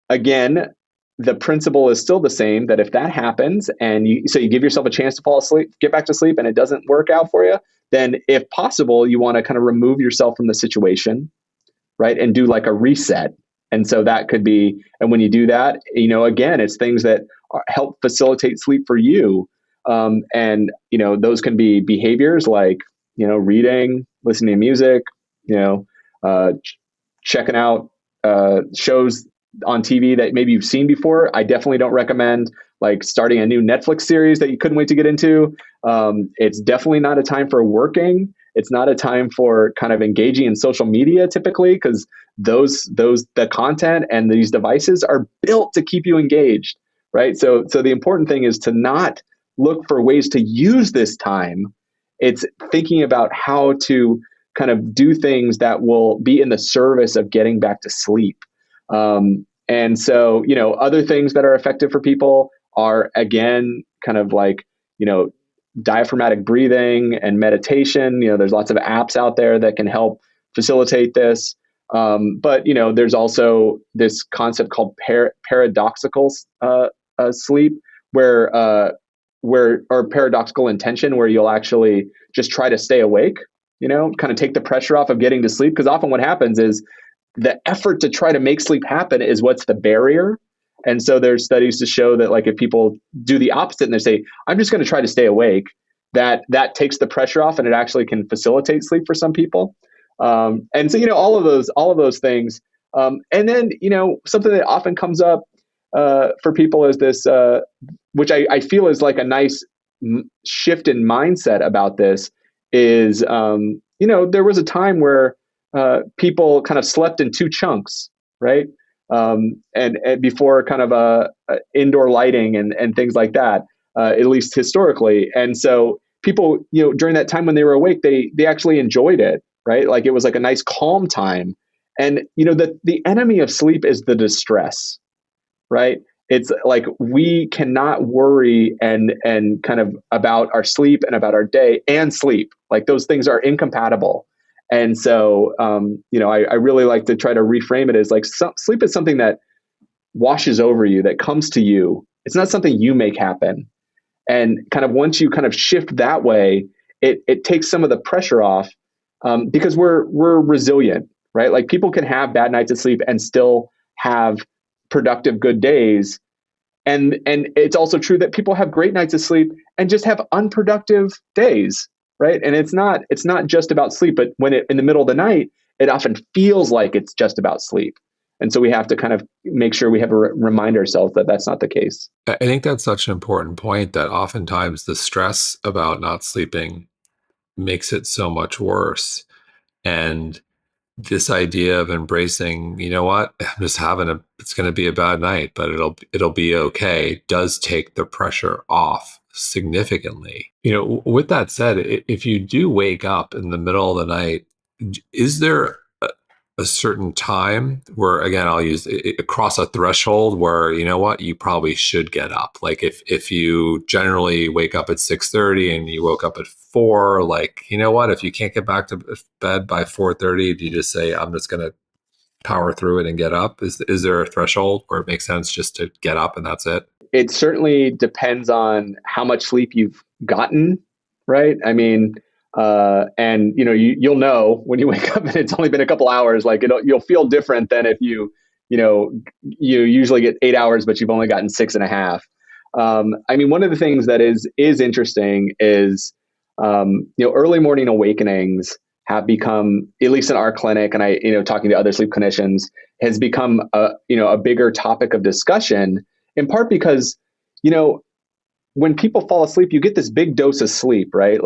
again, the principle is still the same, that if that happens and you give yourself a chance to fall asleep, get back to sleep, and it doesn't work out for you, then if possible, you want to kind of remove yourself from the situation, right? And do like a reset. And so that could be, and when you do that, again, it's things that help facilitate sleep for you. And, those can be behaviors like, reading, listening to music, checking out shows on TV that maybe you've seen before. I definitely don't recommend like starting a new Netflix series that you couldn't wait to get into. It's definitely not a time for working. It's not a time for kind of engaging in social media typically, because the content and these devices are built to keep you engaged, right? So the important thing is to not look for ways to use this time. It's thinking about how to kind of do things that will be in the service of getting back to sleep. And so, other things that are effective for people are, again, kind of like, diaphragmatic breathing and meditation. There's lots of apps out there that can help facilitate this. But, there's also this concept called paradoxical sleep, or paradoxical intention, where you'll actually just try to stay awake, kind of take the pressure off of getting to sleep. Because often what happens is the effort to try to make sleep happen is what's the barrier. And so there's studies to show that like if people do the opposite and they say, I'm just going to try to stay awake, that takes the pressure off and it actually can facilitate sleep for some people. And so, all of those things. And then, something that often comes up for people is this, which I feel is like a nice shift in mindset about this is, there was a time where people kind of slept in two chunks, right? And before kind of indoor lighting and things like that, at least historically. And so people, during that time when they were awake, they actually enjoyed it, right? Like it was like a nice calm time. And the enemy of sleep is the distress, right? It's like we cannot worry and kind of about our sleep and about our day and sleep. Like those things are incompatible. And so, I really like to try to reframe it as like sleep is something that washes over you, that comes to you. It's not something you make happen. And kind of once you kind of shift that way, it takes some of the pressure off, because we're resilient, right? Like people can have bad nights of sleep and still have productive, good days. And it's also true that people have great nights of sleep and just have unproductive days. Right. And it's not just about sleep, but when in the middle of the night, it often feels like it's just about sleep. And so we have to kind of make sure we have remind ourselves that that's not the case. I think that's such an important point, that oftentimes the stress about not sleeping makes it so much worse. And this idea of embracing, what, I'm just it's going to be a bad night, but it'll be okay, does take the pressure off significantly. With that said, if you do wake up in the middle of the night, is there a certain time where, again, I'll use across a threshold where, you probably should get up? Like if you generally wake up at 6:30 and you woke up at 4, like, if you can't get back to bed by 4:30, do you just say, I'm just going to power through it and get up? Is there a threshold where it makes sense just to get up and that's it? It certainly depends on how much sleep you've gotten, right? I mean, And you'll know when you wake up and it's only been a couple hours, like you'll feel different than if you usually get 8 hours, but you've only gotten 6.5. I mean, one of the things that is interesting is, early morning awakenings have become, at least in our clinic, and I, talking to other sleep clinicians, has become a bigger topic of discussion, in part because, when people fall asleep, you get this big dose of sleep, right?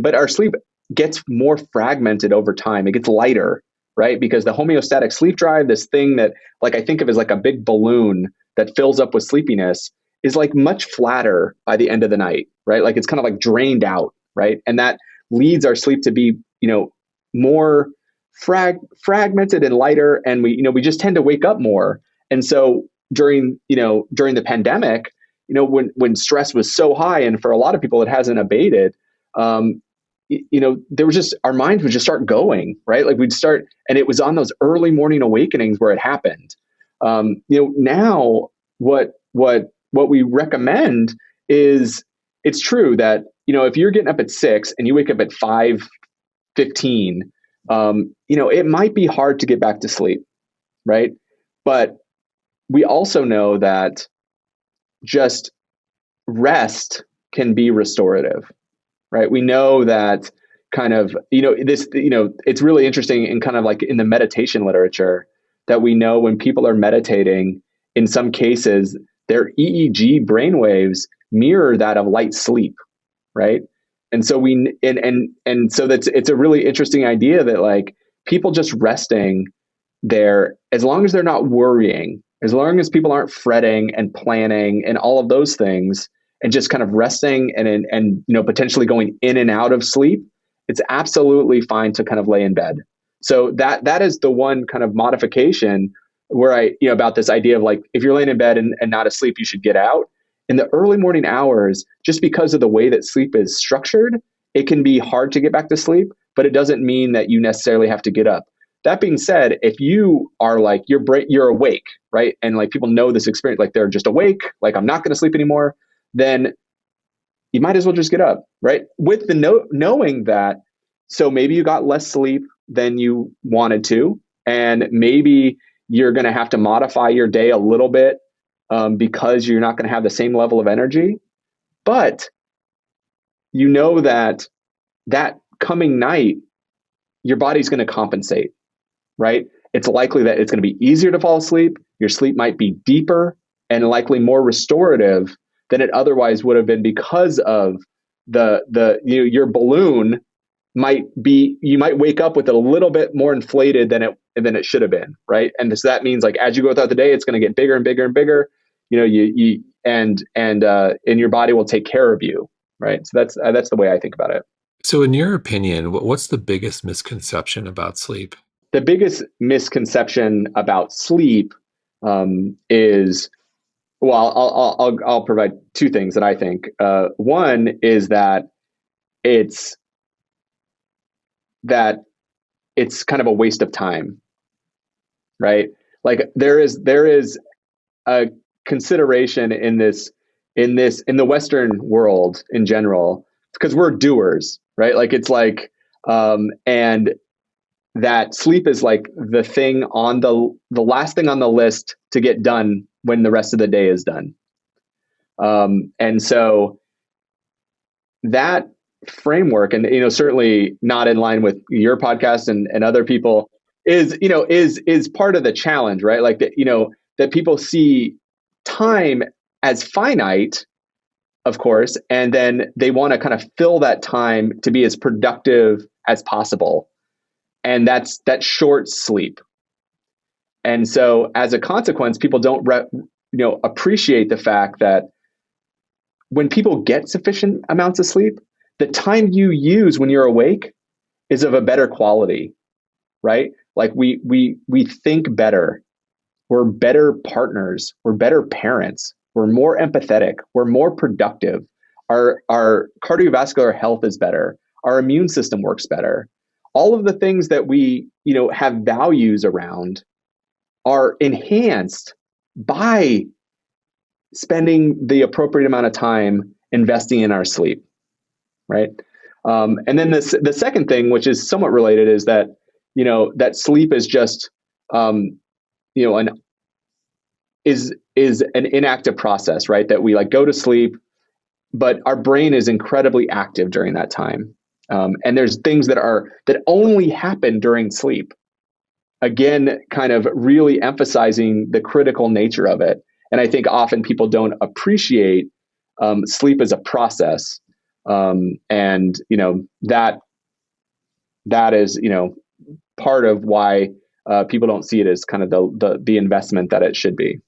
But our sleep gets more fragmented over time. It gets lighter, right? Because the homeostatic sleep drive, this thing that I think of as like a big balloon that fills up with sleepiness, is like much flatter by the end of the night, right? Like it's kind of like drained out, right? And that leads our sleep to be, more fragmented and lighter. And we just tend to wake up more. And so during the pandemic, when stress was so high, and for a lot of people, it hasn't abated, there was just, our minds would just start going, right? Like we'd start, and it was on those early morning awakenings where it happened. Now what we recommend is, it's true that, if you're getting up at 6 and you wake up at 5:15, it might be hard to get back to sleep, right? But we also know that just rest can be restorative, right? We know that kind of, it's really interesting in kind of like in the meditation literature that we know when people are meditating, in some cases, their EEG brainwaves mirror that of light sleep, right? And so so it's a really interesting idea that like people just resting there, as long as they're not worrying, as long as people aren't fretting and planning and all of those things, and just kind of resting and potentially going in and out of sleep, it's absolutely fine to kind of lay in bed. So that is the one kind of modification where about this idea of like, if you're laying in bed and not asleep, you should get out. In the early morning hours, just because of the way that sleep is structured, it can be hard to get back to sleep, but it doesn't mean that you necessarily have to get up. That being said, if you are like, you're awake, right? And like people know this experience, like they're just awake, like I'm not going to sleep anymore, then you might as well just get up, right? With the knowing that, so maybe you got less sleep than you wanted to, and maybe you're going to have to modify your day a little bit because you're not going to have the same level of energy. But you know that coming night, your body's going to compensate, right? It's likely that it's going to be easier to fall asleep. Your sleep might be deeper and likely more restorative than it otherwise would have been, because of your balloon you might wake up with it a little bit more inflated than it should have been, right? And so that means like as you go throughout the day, it's going to get bigger and bigger and bigger. And your body will take care of you, right? So that's the way I think about it. So in your opinion, what's the biggest misconception about sleep? The biggest misconception about sleep is, well, I'll provide two things that I think. One is that it's kind of a waste of time, right? Like there is a consideration in the Western world in general, because we're doers, right? Like it's like, and that sleep is like the thing on the last thing on the list to get done when the rest of the day is done. And so that framework, and certainly not in line with your podcast and other people, is part of the challenge, right? Like that people see time as finite, of course, and then they want to kind of fill that time to be as productive as possible. And that's short sleep. And so as a consequence, people don't appreciate the fact that when people get sufficient amounts of sleep, the time you use when you're awake is of a better quality, right? Like we think better. We're better partners. We're better parents. We're more empathetic. We're more productive. Our cardiovascular health is better. Our immune system works better. All of the things that we, have values around are enhanced by spending the appropriate amount of time investing in our sleep, right? And then the second thing, which is somewhat related, is that, that sleep is just, an is an inactive process, right? That we like go to sleep, but our brain is incredibly active during that time. And there's things that only happen during sleep. Again, kind of really emphasizing the critical nature of it. And I think often people don't appreciate sleep as a process. And that is part of why people don't see it as kind of the investment that it should be.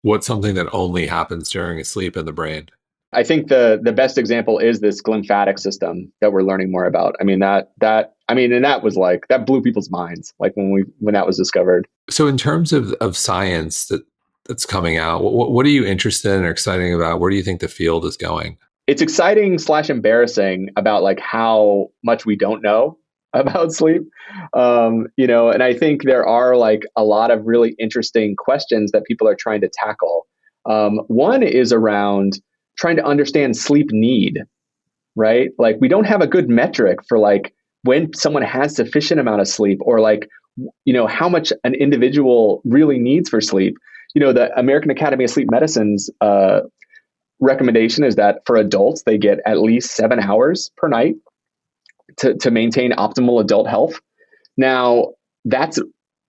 What's something that only happens during sleep in the brain? I think the best example is this glymphatic system that we're learning more about. I mean, and that was like, that blew people's minds, like when that was discovered. So in terms of science that's coming out, what are you interested in or exciting about? Where do you think the field is going? It's exciting / embarrassing about like how much we don't know about sleep. And I think there are like a lot of really interesting questions that people are trying to tackle. One is around trying to understand sleep need, right? Like we don't have a good metric for like when someone has sufficient amount of sleep, or like, how much an individual really needs for sleep. The American Academy of Sleep Medicine's recommendation is that for adults, they get at least 7 hours per night to maintain optimal adult health. Now, that's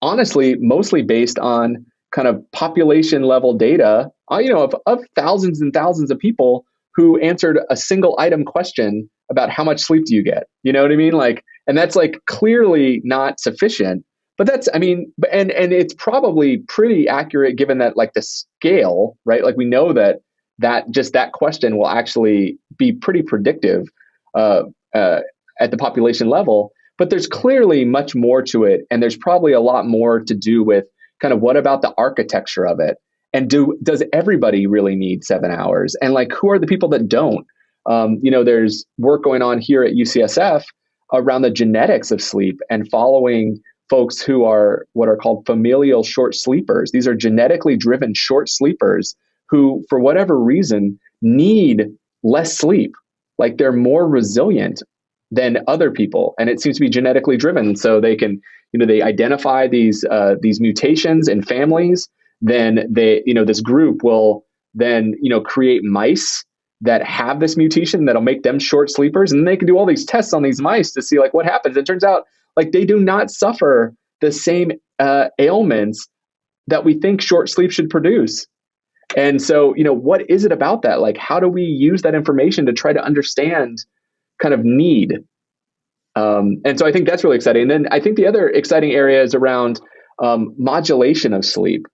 honestly mostly based on kind of population level data, of thousands and thousands of people who answered a single item question about how much sleep do you get? You know what I mean? Like, and that's like clearly not sufficient. But that's, I mean, and it's probably pretty accurate given that like the scale, right? Like we know that just that question will actually be pretty predictive at the population level. But there's clearly much more to it, and there's probably a lot more to do with kind of what about the architecture of it, and does everybody really need 7 hours, and like who are the people that don't? There's work going on here at UCSF around the genetics of sleep and following folks who are what are called familial short sleepers. These are genetically driven short sleepers who, for whatever reason, need less sleep. Like they're more resilient than other people, and it seems to be genetically driven. So they can, they identify these mutations in families. Then this group will then create mice that have this mutation that'll make them short sleepers, and then they can do all these tests on these mice to see like what happens. It turns out like they do not suffer the same ailments that we think short sleep should produce. And so, what is it about that? Like, how do we use that information to try to understand kind of need? And so I think that's really exciting. And then I think the other exciting area is around modulation of sleep.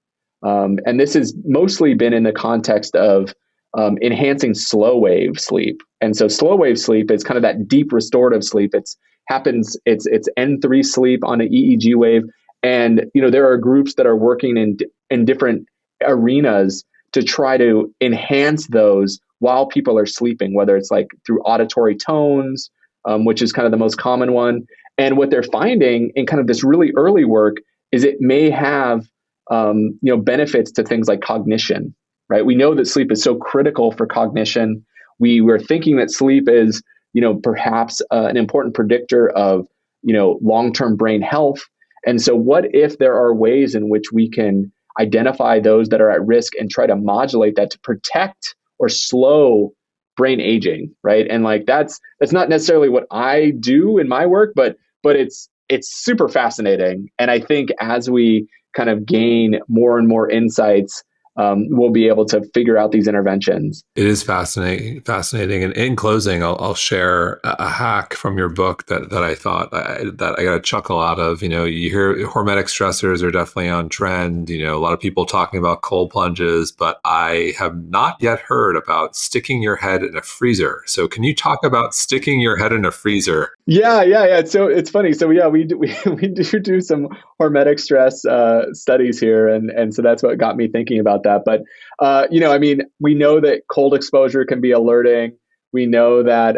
And this has mostly been in the context of enhancing slow wave sleep. And so slow wave sleep is kind of that deep restorative sleep. It's N3 sleep on an EEG wave. And, there are groups that are working in different arenas to try to enhance those while people are sleeping, whether it's like through auditory tones, which is kind of the most common one. And what they're finding in kind of this really early work is it may have, benefits to things like cognition, right? We know that sleep is so critical for cognition. We were thinking that sleep is, perhaps an important predictor of, long-term brain health. And so what if there are ways in which we can identify those that are at risk and try to modulate that to protect or slow brain aging, right? And like that's not necessarily what I do in my work, but it's super fascinating. And I think as we kind of gain more and more insights, we'll be able to figure out these interventions. It is fascinating. And in closing, I'll share a hack from your book that I thought that I got a chuckle out of. You hear hormetic stressors are definitely on trend. A lot of people talking about cold plunges, but I have not yet heard about sticking your head in a freezer. So can you talk about sticking your head in a freezer? Yeah. So it's funny. So yeah, we do some hormetic stress studies here, and so that's what got me thinking about that. But we know that cold exposure can be alerting. We know that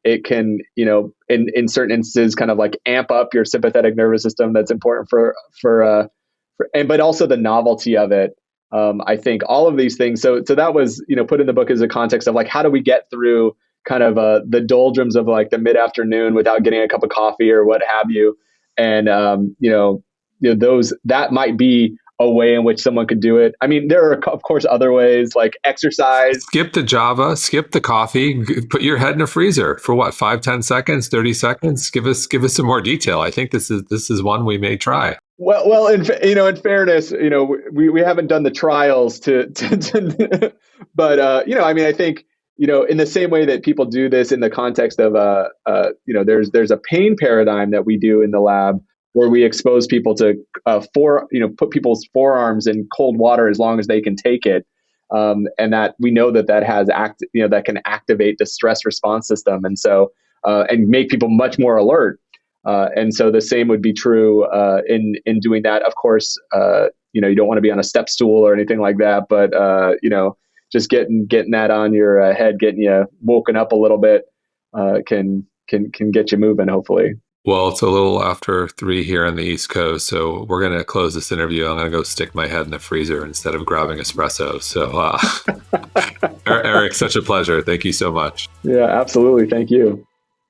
it can, in certain instances, kind of like amp up your sympathetic nervous system. That's important but also the novelty of it. I think all of these things. So that was, put in the book as a context of like, how do we get through kind of the doldrums of like the mid afternoon without getting a cup of coffee or what have you. And those that might be a way in which someone could do it. I mean, there are of course other ways like exercise. Skip the Java, skip the coffee, put your head in a freezer for what, 5, 10 seconds, 30 seconds? Give us some more detail. I think this is one we may try. Well, in fairness, we haven't done the trials but I mean, I think, in the same way that people do this in the context of there's a pain paradigm that we do in the lab where we expose people to put people's forearms in cold water as long as they can take it, and that we know that has that can activate the stress response system, and so and make people much more alert. And so the same would be true in doing that. Of course, you don't want to be on a step stool or anything like that, but just getting that on your head, getting you woken up a little bit, can get you moving, hopefully. Well, it's a little after 3 here on the East Coast, so we're going to close this interview. I'm going to go stick my head in the freezer instead of grabbing espresso. So, Aric, such a pleasure. Thank you so much. Yeah, absolutely. Thank you.